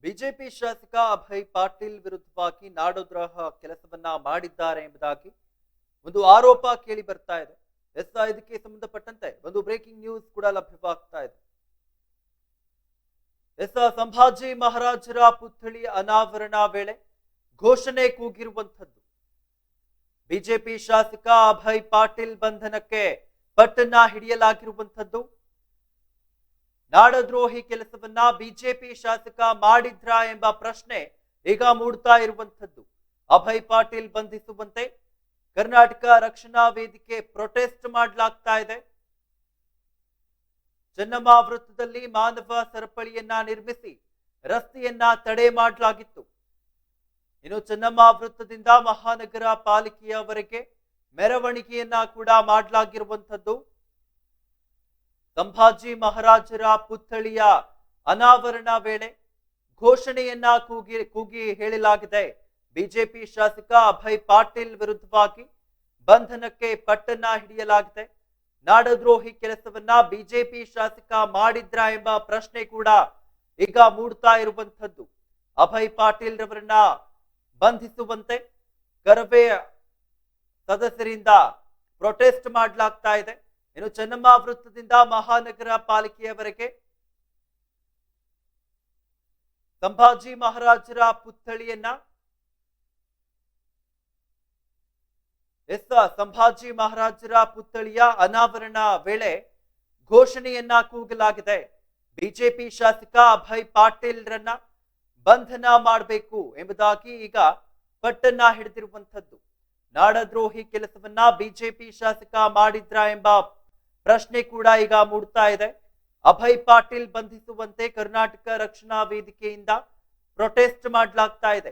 BJP ಶಾಸಕ ಅಭಯ್ ಪಾಟೀಲ್ ವಿರುದ್ಧವಾಗಿ ನಾಡದ್ರೋಹ ಕೆಲಸವನ್ನ ಮಾಡಿದ್ದಾರೆ ಎಂಬುದಾಗಿ ಒಂದು ಆರೋಪ ಕೇಳಿ ಬರ್ತಾ ಇದೆ. ಇದಕ್ಕೆ ಸಂಬಂಧಪಟ್ಟಂತೆ ಒಂದು ಬ್ರೇಕಿಂಗ್ ನ್ಯೂಸ್ ಕೂಡ ಲಭ್ಯವಾಗ್ತಾ ಇದೆ. ಸಂಭಾಜಿ ಮಹಾರಾಜರ ಪುತ್ಥಳಿ ಅನಾವರಣ ವೇಳೆ ಘೋಷಣೆ ಕೂಗಿರುವಂಥದ್ದು. ಬಿಜೆಪಿ ಶಾಸಕ ಅಭಯ್ ಪಾಟೀಲ್ ಬಂಧನಕ್ಕೆ ಪಟ್ಟನ್ನ ಹಿಡಿಯಲಾಗಿರುವಂಥದ್ದು. ನಾಡದ್ರೋಹಿ ಕೆಲಸವನ್ನ ಬಿಜೆಪಿ ಶಾಸಕ ಮಾಡಿದ್ರ ಎಂಬ ಪ್ರಶ್ನೆ ಈಗ ಮೂಡ್ತಾ ಇರುವಂಥದ್ದು. ಅಭಯ್ ಪಾಟೀಲ್ ಬಂಧಿಸುವಂತೆ ಕರ್ನಾಟಕ ರಕ್ಷಣಾ ವೇದಿಕೆ ಪ್ರೊಟೆಸ್ಟ್ ಮಾಡಲಾಗ್ತಾ ಇದೆ. ಚೆನ್ನಮ್ಮ ವೃತ್ತದಲ್ಲಿ ಮಾನವ ಸರಪಳಿಯನ್ನ ನಿರ್ಮಿಸಿ ರಸ್ತೆಯನ್ನ ತಡೆ ಮಾಡಲಾಗಿತ್ತು. ಇನ್ನು ಚೆನ್ನಮ್ಮ ವೃತ್ತದಿಂದ ಮಹಾನಗರ ಪಾಲಿಕೆಯವರೆಗೆ ಮೆರವಣಿಗೆಯನ್ನ ಕೂಡ ಮಾಡಲಾಗಿರುವಂಥದ್ದು. ಸಂಭಾಜಿ ಮಹಾರಾಜರ ಪುತ್ಥಳಿಯ ಅನಾವರಣ ವೇಳೆ ಘೋಷಣೆಯನ್ನ ಕೂಗಿ ಹೇಳಲಾಗಿದೆ. ಬಿಜೆಪಿ ಶಾಸಕ ಅಭಯ್ ಪಾಟೀಲ್ ವಿರುದ್ಧವಾಗಿ ಬಂಧನಕ್ಕೆ ಪಟ್ಟನ್ನ ಹಿಡಿಯಲಾಗಿದೆ. ನಾಡದ್ರೋಹಿ ಕೆಲಸವನ್ನ ಬಿಜೆಪಿ ಶಾಸಕ ಮಾಡಿದ್ರ ಎಂಬ ಪ್ರಶ್ನೆ ಕೂಡ ಈಗ ಮೂಡ್ತಾ ಇರುವಂಥದ್ದು. ಅಭಯ್ ಪಾಟೀಲ್ ರವರನ್ನ ಬಂಧಿಸುವಂತೆ ಕರವೇ ಸದಸ್ಯರಿಂದ ಪ್ರೊಟೆಸ್ಟ್ ಮಾಡಲಾಗ್ತಾ ಇದೆ. ಇನ್ನು ಚೆನ್ನಮ್ಮ ವೃತ್ತದಿಂದ ಮಹಾನಗರ ಪಾಲಿಕೆಯವರೆಗೆ ಸಂಭಾಜಿ ಮಹಾರಾಜರ ಪುತ್ಥಳಿಯನ್ನ ಸಂಭಾಜಿ ಮಹಾರಾಜರ ಪುತ್ಥಳಿಯ ಅನಾವರಣ ವೇಳೆ ಘೋಷಣೆಯನ್ನ ಕೂಗಲಾಗಿದೆ. ಬಿಜೆಪಿ ಶಾಸಕ ಅಭಯ್ ಪಾಟೀಲ್ ರನ್ನ ಬಂಧನ ಮಾಡಬೇಕು ಎಂಬುದಾಗಿ ಈಗ ಪಟ್ಟನ್ನ ಹಿಡಿದಿರುವಂಥದ್ದು. ನಾಡದ್ರೋಹಿ ಕೆಲಸವನ್ನ ಬಿಜೆಪಿ ಶಾಸಕ ಮಾಡಿದ್ರ ಎಂಬ ಪ್ರಶ್ನೆ ಕೂಡ ಈಗ ಮೂಡ್ತಾ ಇದೆ. ಅಭಯ್ ಪಾಟೀಲ್ ಬಂಧಿಸುವಂತೆ ಕರ್ನಾಟಕ ರಕ್ಷಣಾ ವೇದಿಕೆಯಿಂದ ಪ್ರೊಟೆಸ್ಟ್ ಮಾಡಲಾಗ್ತಾ ಇದೆ.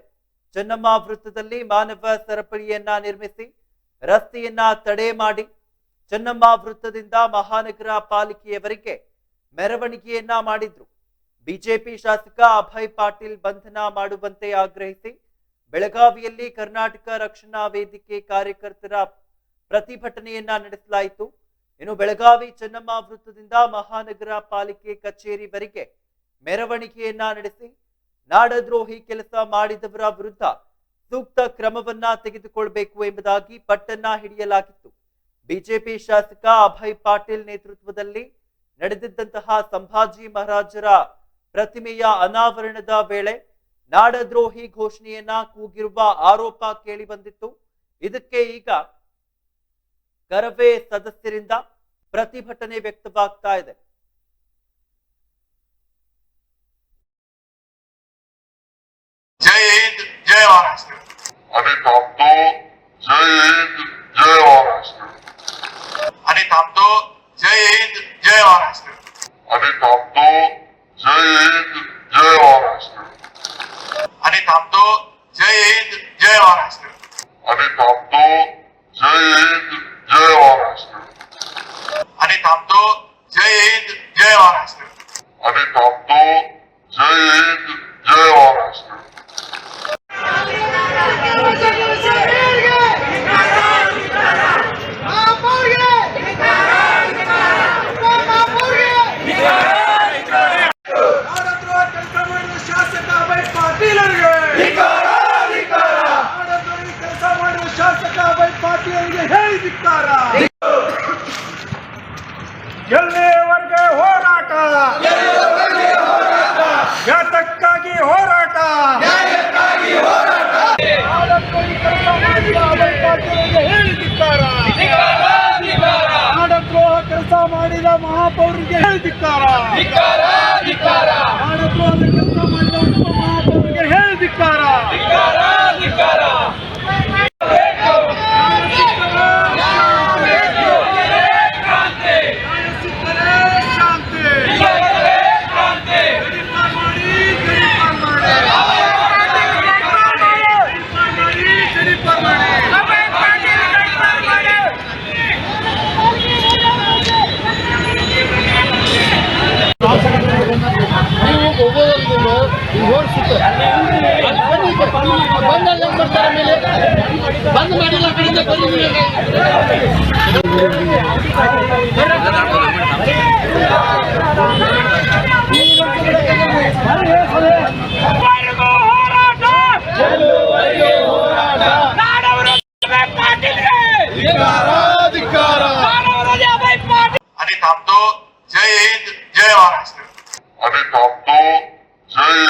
ಚೆನ್ನಮ್ಮ ವೃತ್ತದಲ್ಲಿ ಮಾನವ ಸರಪಳಿಯನ್ನ ನಿರ್ಮಿಸಿ ರಸ್ತೆಯನ್ನ ತಡೆ ಮಾಡಿ ಚೆನ್ನಮ್ಮ ವೃತ್ತದಿಂದ ಮಹಾನಗರ ಪಾಲಿಕೆಯವರೆಗೆ ಮೆರವಣಿಗೆಯನ್ನ ಮಾಡಿದ್ರು. ಬಿಜೆಪಿ ಶಾಸಕ ಅಭಯ್ ಪಾಟೀಲ್ ಬಂಧನ ಮಾಡುವಂತೆ ಆಗ್ರಹಿಸಿ ಬೆಳಗಾವಿಯಲ್ಲಿ ಕರ್ನಾಟಕ ರಕ್ಷಣಾ ವೇದಿಕೆ ಕಾರ್ಯಕರ್ತರ ಪ್ರತಿಭಟನೆಯನ್ನ ನಡೆಸಲಾಯಿತು. ಇನ್ನು ಬೆಳಗಾವಿ ಚೆನ್ನಮ್ಮ ವೃತ್ತದಿಂದ ಮಹಾನಗರ ಪಾಲಿಕೆ ಕಚೇರಿವರೆಗೆ ಮೆರವಣಿಗೆಯನ್ನ ನಡೆಸಿ ನಾಡದ್ರೋಹಿ ಕೆಲಸ ಮಾಡಿದವರ ವಿರುದ್ಧ ಸೂಕ್ತ ಕ್ರಮವನ್ನ ತೆಗೆದುಕೊಳ್ಬೇಕು ಎಂಬುದಾಗಿ ಪಟ್ಟನ್ನ ಹಿಡಿಯಲಾಗಿತ್ತು. ಬಿಜೆಪಿ ಶಾಸಕ ಅಭಯ್ ಪಾಟೀಲ್ ನೇತೃತ್ವದಲ್ಲಿ ನಡೆದಿದ್ದಂತಹ ಸಂಭಾಜಿ ಮಹಾರಾಜರ ಪ್ರತಿಮೆಯ ಅನಾವರಣದ ವೇಳೆ ನಾಡದ್ರೋಹಿ ಘೋಷಣೆಯನ್ನ ಕೂಗಿರುವ ಆರೋಪ ಕೇಳಿ ಬಂದಿತ್ತು. ಇದಕ್ಕೆ ಈಗ ಕರವೇ ಸದಸ್ಯರಿಂದ ಪ್ರತಿಭಟನೆ ವ್ಯಕ್ತವಾಗ್ತಾ ಇದೆ. जय हिंद जय महाराष्ट्र। आणि थांबतो जय हिंद जय महाराष्ट्र। आणि थांबतो जय हिंद जय महाराष्ट्र। आणि थांबतो जय हिंद जय महाराष्ट्र। आणि थांबतो जय हिंद जय महाराष्ट्र। आणि थांबतो जय हिंद जय महाराष्ट्र। आणि थांबतो जय हिंद जय महाराष्ट्र। आणि थांबतो जय हिंद जय महाराष्ट्र। ಎಲ್ಲಿವರೆಗೆ ಹೋರಾಟ, ಘಾತಕ್ಕಾಗಿ ಹೋರಾಟ, ನಾಡದ್ರೋಹ ಕೆಲಸ ಮಾಡಿದ ಮಹಾಪೌರರಿಗೆ ಹೇಳಿದಿಕ್ಕಾರ, ನಾಡದ್ರೋಹ ಕೆಲಸ ಮಾಡಿದ ಉಪ ಮಹಾಪೌರರಿಗೆ ಹೇಳಿದಿಕ್ಕಾರ. ಬಂದ್ ಮಾಡಿಲ್ಲ ಕಡೆಯಿಂದ ಬಂದಿದ್ದೀವಿ.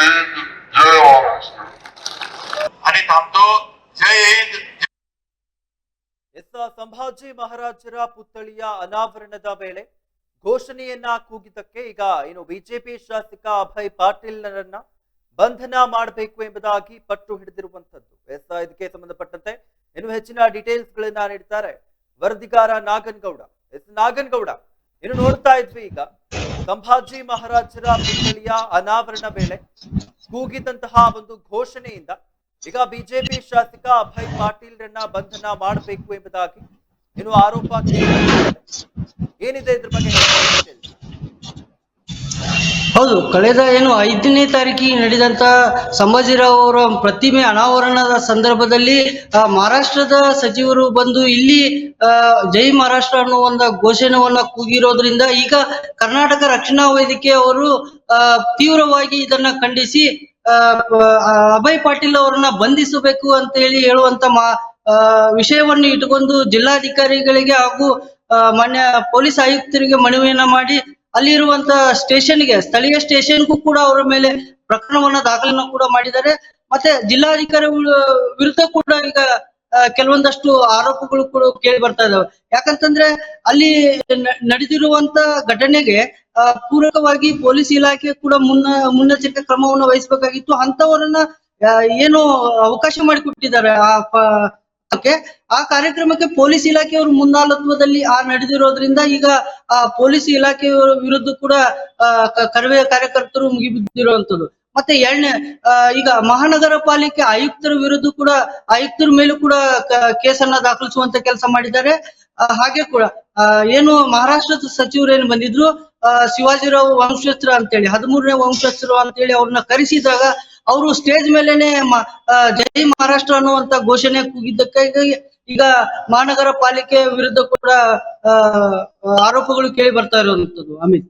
हिंद जय महाराष्ट्र आणि थांबतो जय हिंद ಸಂಭಾಜಿ ಮಹಾರಾಜರ ಪುತ್ಥಳಿಯ ಅನಾವರಣದ ವೇಳೆ ಘೋಷಣೆಯನ್ನ ಕೂಗಿದ್ದಕ್ಕೆ ಈಗ ಏನು ಬಿಜೆಪಿ ಶಾಸಕ ಅಭಯ್ ಪಾಟೀಲ್ರನ್ನ ಬಂಧನ ಮಾಡಬೇಕು ಎಂಬುದಾಗಿ ಪಟ್ಟು ಹಿಡಿದಿರುವಂತದ್ದು. ಇದಕ್ಕೆ ಸಂಬಂಧಪಟ್ಟಂತೆ ಇನ್ನು ಹೆಚ್ಚಿನ ಡೀಟೇಲ್ಸ್ ಗಳನ್ನ ನೀಡ್ತಾರೆ ವರದಿಗಾರ ನಾಗನಗೌಡ. ನಾಗನಗೌಡ, ಇನ್ನು ನೋಡ್ತಾ ಇದ್ವಿ ಈಗ ಸಂಭಾಜಿ ಮಹಾರಾಜರ ಪುತ್ಥಳಿಯ ಅನಾವರಣ ವೇಳೆ ಕೂಗಿದಂತಹ ಒಂದು ಘೋಷಣೆಯಿಂದ ಈಗ ಬಿಜೆಪಿ ಶಾಸಕ ಅಭಯ್ ಪಾಟೀಲ್ರನ್ನ ಬಂಧನ ಮಾಡಬೇಕು ಎಂಬುದಾಗಿ ಇನ್ನು ಆರೋಪ ಏನಿದೆ ಇದ್ರ ಬಗ್ಗೆ? ಹೌದು, ಕಳೆದ 5ನೇ ತಾರೀಕಿಗೆ ನಡೆದಂತ ಸಂಭಾಜಿರಾವ್ ಅವರ ಪ್ರತಿಮೆ ಅನಾವರಣದ ಸಂದರ್ಭದಲ್ಲಿ ಮಹಾರಾಷ್ಟ್ರದ ಸಚಿವರು ಬಂದು ಇಲ್ಲಿ ಜೈ ಮಹಾರಾಷ್ಟ್ರ ಅನ್ನೋ ಒಂದು ಘೋಷಣೆಯನ್ನ ಕೂಗಿರೋದ್ರಿಂದ ಈಗ ಕರ್ನಾಟಕ ರಕ್ಷಣಾ ವೇದಿಕೆ ಅವರು ತೀವ್ರವಾಗಿ ಇದನ್ನ ಖಂಡಿಸಿ ಅಭಯ್ ಪಾಟೀಲ್ ಅವರನ್ನ ಬಂಧಿಸಬೇಕು ಅಂತ ಹೇಳುವಂತ ವಿಷಯವನ್ನು ಇಟ್ಟುಕೊಂಡು ಜಿಲ್ಲಾಧಿಕಾರಿಗಳಿಗೆ ಹಾಗೂ ಮಾನ್ಯ ಪೊಲೀಸ್ ಆಯುಕ್ತರಿಗೆ ಮನವಿಯನ್ನ ಮಾಡಿ ಅಲ್ಲಿರುವಂತ ಸ್ಟೇಷನ್ಗೆ, ಸ್ಥಳೀಯ ಸ್ಟೇಷನ್ಗೂ ಕೂಡ ಅವರ ಮೇಲೆ ಪ್ರಕರಣವನ್ನ ದಾಖಲನ್ನ ಕೂಡ ಮಾಡಿದ್ದಾರೆ. ಮತ್ತೆ ಜಿಲ್ಲಾಧಿಕಾರಿ ವಿರುದ್ಧ ಕೂಡ ಈಗ ಕೆಲವೊಂದಷ್ಟು ಆರೋಪಗಳು ಕೂಡ ಕೇಳಿ ಬರ್ತಾ ಇದಾವೆ. ಯಾಕಂತಂದ್ರೆ ಅಲ್ಲಿ ನಡೆದಿರುವಂತ ಘಟನೆಗೆ ಪೂರಕವಾಗಿ ಪೊಲೀಸ್ ಇಲಾಖೆ ಕೂಡ ಮುನ್ನೆಚ್ಚರಿಕೆ ಕ್ರಮವನ್ನು ವಹಿಸಬೇಕಾಗಿತ್ತು. ಅಂತವರನ್ನ ಏನು ಅವಕಾಶ ಮಾಡಿಕೊಟ್ಟಿದ್ದಾರೆ ಆ ಕಾರ್ಯಕ್ರಮಕ್ಕೆ ಪೊಲೀಸ್ ಇಲಾಖೆಯವರು ಮುಂದಾಳತ್ವದಲ್ಲಿ ನಡೆದಿರೋದ್ರಿಂದ ಈಗ ಪೊಲೀಸ್ ಇಲಾಖೆಯವರ ವಿರುದ್ಧ ಕೂಡ ಕರವೇ ಕಾರ್ಯಕರ್ತರು ಮುಗಿಬಿದ್ದಿರುವಂತದ್ದು. ಮತ್ತೆ ಈಗ ಮಹಾನಗರ ಪಾಲಿಕೆ ಆಯುಕ್ತರ ವಿರುದ್ಧ ಕೂಡ ಆಯುಕ್ತರ ಮೇಲೂ ಕೂಡ ಕೇಸನ್ನ ದಾಖಲಿಸುವಂತ ಕೆಲಸ ಮಾಡಿದ್ದಾರೆ. ಹಾಗೆ ಕೂಡ ಏನು ಮಹಾರಾಷ್ಟ್ರದ ಸಚಿವರು ಏನು ಬಂದಿದ್ರು ಶಿವಾಜಿರಾವ್ ವಂಶಸ್ಥರ ಅಂತೇಳಿ 13ನೇ ವಂಶಸ್ಥರು ಅಂತೇಳಿ ಅವ್ರನ್ನ ಕರೆಸಿದಾಗ ಅವರು ಸ್ಟೇಜ್ ಮೇಲೆನೆ ಜೈ ಮಹಾರಾಷ್ಟ್ರ ಅನ್ನುವಂತ ಘೋಷಣೆ ಕೂಗಿದ್ದಕ್ಕೆ ಈಗ ಮಹಾನಗರ ಪಾಲಿಕೆ ವಿರುದ್ಧ ಕೂಡ ಆರೋಪಗಳು ಕೇಳಿ ಬರ್ತಾ ಇರುವಂತದ್ದು. ಅಮಿತ್,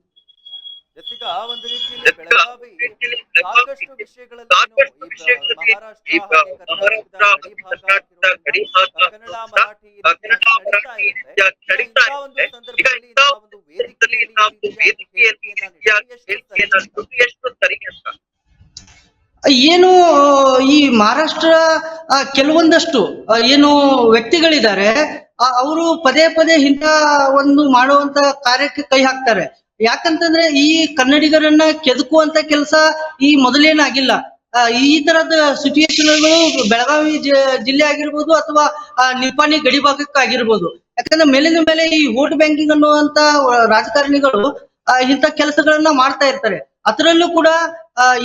ಈಗ ಒಂದು ರೀತಿಯಲ್ಲಿ ಬೆಳಗಾವಿ ಸಾಕಷ್ಟು ವಿಷಯಗಳಲ್ಲಿ ಮಹಾರಾಷ್ಟ್ರ ಗಡಿ ಭಾಗ ಕನ್ನಡ ಮರಾಠಿ ನಡೀತಾ ಇರುತ್ತೆ. ಒಂದು ಏನು ಈ ಮಹಾರಾಷ್ಟ್ರ ಕೆಲವೊಂದಷ್ಟು ಏನು ವ್ಯಕ್ತಿಗಳಿದ್ದಾರೆ, ಅವರು ಪದೇ ಪದೇ ಇಂಥ ಒಂದು ಮಾಡುವಂತ ಕಾರ್ಯಕ್ಕೆ ಕೈ ಹಾಕ್ತಾರೆ. ಯಾಕಂತಂದ್ರೆ ಈ ಕನ್ನಡಿಗರನ್ನ ಕೆದಕುವಂತ ಕೆಲಸ ಈ ಮೊದಲೇನಾಗಿಲ್ಲ. ಈ ತರದ ಸಿಚುಯೇಷನ್ಗಳು ಬೆಳಗಾವಿ ಜಿಲ್ಲೆ ಆಗಿರ್ಬೋದು ಅಥವಾ ನಿಪಾಣಿ ಗಡಿ ಭಾಗಕ್ಕಾಗಿರ್ಬೋದು. ಯಾಕಂದ್ರೆ ಮೇಲಿನ ಮೇಲೆ ಈ ವೋಟ್ ಬ್ಯಾಂಕಿಂಗ್ ಅನ್ನುವಂತ ರಾಜಕಾರಣಿಗಳು ಇಂಥ ಕೆಲಸಗಳನ್ನ ಮಾಡ್ತಾ ಇರ್ತಾರೆ. ಅದರಲ್ಲೂ ಕೂಡ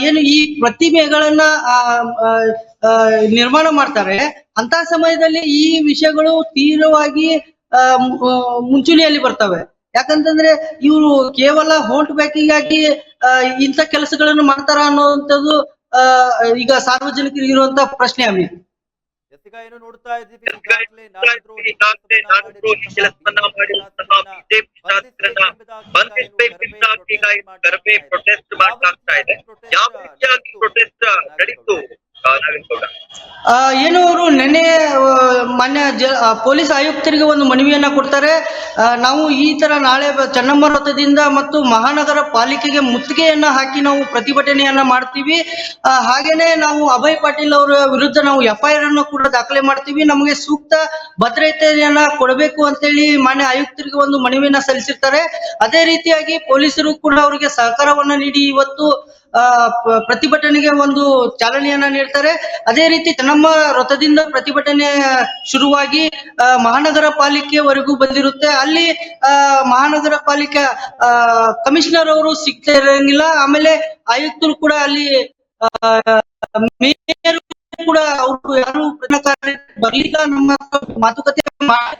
ಏನು ಈ ಪ್ರತಿಮೆಗಳನ್ನ ನಿರ್ಮಾಣ ಮಾಡ್ತಾರೆ, ಅಂತ ಸಮಯದಲ್ಲಿ ಈ ವಿಷಯಗಳು ತೀವ್ರವಾಗಿ ಮುಂಚೂಣಿಯಲ್ಲಿ ಬರ್ತವೆ. ಯಾಕಂತಂದ್ರೆ ಇವರು ಕೇವಲ ವೋಟ್ ಬ್ಯಾಂಕಿಂಗ್ ಆಗಿ ಇಂಥ ಕೆಲಸಗಳನ್ನು ಮಾಡ್ತಾರ ಅನ್ನುವಂಥದ್ದು ಈಗ ಸಾರ್ವಜನಿಕರಿಗೆ ಇರುವಂತ ಪ್ರಶ್ನೆ. ಅಭಿ, ಏನು ನೋಡ್ತಾ ಇದ್ದೀವಿ, ಏನು ಅವರು ನಿನ್ನೆ ಮಾನ್ಯ ಪೊಲೀಸ್ ಆಯುಕ್ತರಿಗೆ ಒಂದು ಮನವಿಯನ್ನ ಕೊಡ್ತಾರೆ. ನಾವು ಈ ತರ ನಾಳೆ ಚೆನ್ನಮ್ಮ ವೃತ್ತದಿಂದ ಮತ್ತು ಮಹಾನಗರ ಪಾಲಿಕೆಗೆ ಮುತ್ತಿಗೆಯನ್ನ ಹಾಕಿ ನಾವು ಪ್ರತಿಭಟನೆಯನ್ನ ಮಾಡ್ತೀವಿ. ಹಾಗೇನೆ ನಾವು ಅಭಯ್ ಪಾಟೀಲ್ ಅವರ ವಿರುದ್ಧ ನಾವು FIR ಅನ್ನು ಕೂಡ ದಾಖಲೆ ಮಾಡ್ತೀವಿ. ನಮಗೆ ಸೂಕ್ತ ಭದ್ರತೆಯನ್ನ ಕೊಡಬೇಕು ಅಂತೇಳಿ ಮಾನ್ಯ ಆಯುಕ್ತರಿಗೆ ಒಂದು ಮನವಿಯನ್ನ ಸಲ್ಲಿಸಿರ್ತಾರೆ. ಅದೇ ರೀತಿಯಾಗಿ ಪೊಲೀಸರು ಕೂಡ ಅವರಿಗೆ ಸಹಕಾರವನ್ನ ನೀಡಿ ಇವತ್ತು ಪ್ರತಿಭಟನೆಗೆ ಒಂದು ಚಾಲನೆಯನ್ನ ನೀಡ್ತಾರೆ. ಅದೇ ರೀತಿ ಚೆನ್ನಮ್ಮ ವೃತ್ತದಿಂದ ಪ್ರತಿಭಟನೆ ಶುರುವಾಗಿ ಮಹಾನಗರ ಪಾಲಿಕೆವರೆಗೂ ಬಂದಿರುತ್ತೆ. ಅಲ್ಲಿ ಮಹಾನಗರ ಪಾಲಿಕೆ ಕಮಿಷನರ್ ಅವರು ಸಿಗ್ತಾ ಇರಂಗಿಲ್ಲ. ಆಮೇಲೆ ಆಯುಕ್ತರು ಕೂಡ ಅಲ್ಲಿ ಮೇಯರ್ ಕೂಡ ಅವರು ಯಾರು ಬರ್ಲಿಲ್ಲ, ನಮ್ಮ ಮಾತುಕತೆ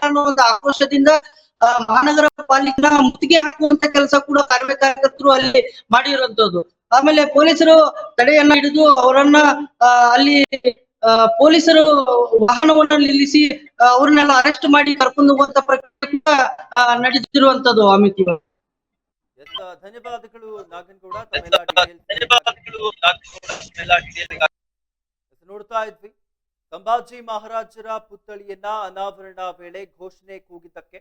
ಅನ್ನೋ ಒಂದು ಆಕ್ರೋಶದಿಂದ ಮಹಾನಗರ ಪಾಲಿಕೆನ ಮುತ್ತಿಗೆ ಹಾಕುವಂತ ಕೆಲಸ ಕೂಡ ಕಾರ್ಯಕರ್ತರು ಅಲ್ಲಿ ಮಾಡಿರುವಂತದ್ದು. ಆಮೇಲೆ ಪೊಲೀಸರು ತಡೆಯನ್ನ ಹಿಡಿದು ಅವರನ್ನ ಅಲ್ಲಿ ಪೊಲೀಸರು ವಾಹನವನ್ನ ನಿಲ್ಲಿಸಿ ಅವ್ರನ್ನೆಲ್ಲ ಅರೆಸ್ಟ್ ಮಾಡಿ ಕರ್ಕೊಂಡು ಹೋಗುವಂತ ಪ್ರಕ್ರಿಯೆ ನಡೆದಿರುವಂತದ್ದು. ಅಮಿತ್, ಧನ್ಯವಾದಗಳು ನಾಗನಗೌಡ. ನೋಡ್ತಾ ಇದ್ವಿ ಸಂಭಾಜಿ ಮಹಾರಾಜರ ಪುತ್ಥಳಿಯನ್ನ ಅನಾವರಣ ವೇಳೆ ಘೋಷಣೆ ಕೂಗಿದ್ದಕ್ಕೆ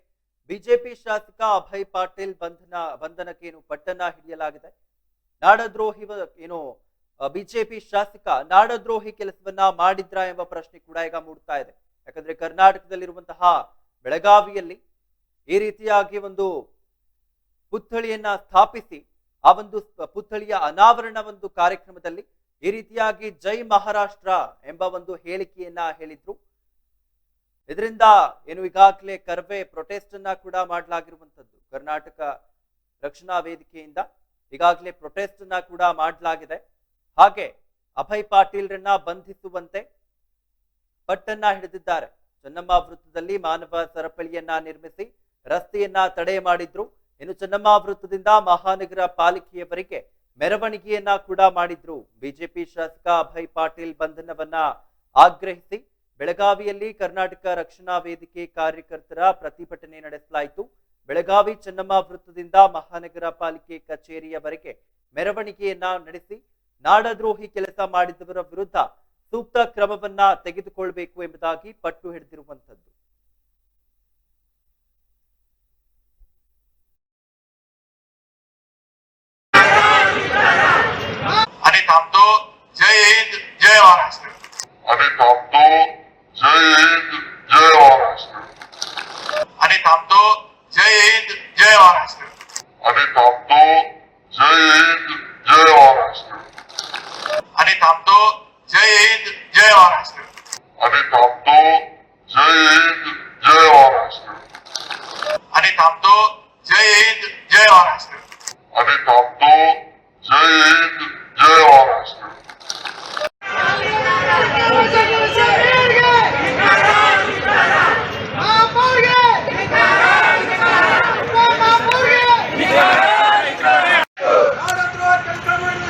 ಬಿಜೆಪಿ ಶಾಸಕ ಅಭಯ್ ಪಾಟೀಲ್ ಬಂಧನಕ್ಕೆ ಪಟ್ಟನ್ನ ಹಿಡಿಯಲಾಗಿದೆ. ನಾಡದ್ರೋಹಿ ಏನು ಬಿಜೆಪಿ ಶಾಸಕ ನಾಡದ್ರೋಹಿ ಕೆಲಸವನ್ನ ಮಾಡಿದ್ರಾ ಎಂಬ ಪ್ರಶ್ನೆ ಕೂಡ ಈಗ ಮೂಡ್ತಾ ಇದೆ. ಯಾಕಂದ್ರೆ ಕರ್ನಾಟಕದಲ್ಲಿರುವಂತಹ ಬೆಳಗಾವಿಯಲ್ಲಿ ಈ ರೀತಿಯಾಗಿ ಒಂದು ಪುತ್ಥಳಿಯನ್ನ ಸ್ಥಾಪಿಸಿ ಆ ಒಂದು ಪುತ್ಥಳಿಯ ಅನಾವರಣ ಒಂದು ಕಾರ್ಯಕ್ರಮದಲ್ಲಿ ಈ ರೀತಿಯಾಗಿ ಜೈ ಮಹಾರಾಷ್ಟ್ರ ಎಂಬ ಒಂದು ಹೇಳಿಕೆಯನ್ನ ಹೇಳಿದ್ರು. ಇದರಿಂದ ಏನು ಈಗಾಗಲೇ ಕರ್ವೆ ಪ್ರೊಟೆಸ್ಟ್ ಅನ್ನ ಕೂಡ ಮಾಡಲಾಗಿರುವಂತದ್ದು. ಕರ್ನಾಟಕ ರಕ್ಷಣಾ ವೇದಿಕೆಯಿಂದ ಈಗಾಗಲೇ ಪ್ರೊಟೆಸ್ಟ್ ಅನ್ನ ಕೂಡ ಮಾಡಲಾಗಿದೆ. ಹಾಗೆ ಅಭಯ್ ಪಾಟೀಲ್ರನ್ನ ಬಂಧಿಸುವಂತೆ ಪಟ್ಟನ್ನ ಹಿಡಿದಿದ್ದಾರೆ. ಚೆನ್ನಮ್ಮ ವೃತ್ತದಲ್ಲಿ ಮಾನವ ಸರಪಳಿಯನ್ನ ನಿರ್ಮಿಸಿ ರಸ್ತೆಯನ್ನ ತಡೆ ಮಾಡಿದ್ರು. ಇನ್ನು ಚೆನ್ನಮ್ಮ ವೃತ್ತದಿಂದ ಮಹಾನಗರ ಪಾಲಿಕೆಯವರೆಗೆ ಮೆರವಣಿಗೆಯನ್ನ ಕೂಡ ಮಾಡಿದ್ರು. ಬಿಜೆಪಿ ಶಾಸಕ ಅಭಯ್ ಪಾಟೀಲ್ ಬಂಧನವನ್ನ ಆಗ್ರಹಿಸಿ ಬೆಳಗಾವಿಯಲ್ಲಿ ಕರ್ನಾಟಕ ರಕ್ಷಣಾ ವೇದಿಕೆ ಕಾರ್ಯಕರ್ತರ ಪ್ರತಿಭಟನೆ ನಡೆಸಲಾಯಿತು. ಬೆಳಗಾವಿ ಚೆನ್ನಮ್ಮ ವೃತ್ತದಿಂದ ಮಹಾನಗರ ಪಾಲಿಕೆ ಕಚೇರಿಯವರೆಗೆ ಮೆರವಣಿಗೆಯನ್ನ ನಡೆಸಿ ನಾಡದ್ರೋಹಿ ಕೆಲಸ ಮಾಡಿದವರ ವಿರುದ್ಧ ಸೂಕ್ತ ಕ್ರಮವನ್ನ ತೆಗೆದುಕೊಳ್ಬೇಕು ಎಂಬುದಾಗಿ ಪಟ್ಟು ಹಿಡಿದಿರುವಂತದ್ದು. आणि थांबतो. जय हिंद जय महाराष्ट्र. आणि थांबतो. जय हिंद जय महाराष्ट्र. आणि थांबतो. जय हिंद जय महाराष्ट्र. आणि थांबतो. जय हिंद जय महाराष्ट्र. आणि थांबतो. जय हिंद जय महाराष्ट्र. आणि थांबतो. जय हिंद जय महाराष्ट्र. आणि थांबतो. जय हिंद जय महाराष्ट्र. आणि थांबतो. जय हिंद जय महाराष्ट्र.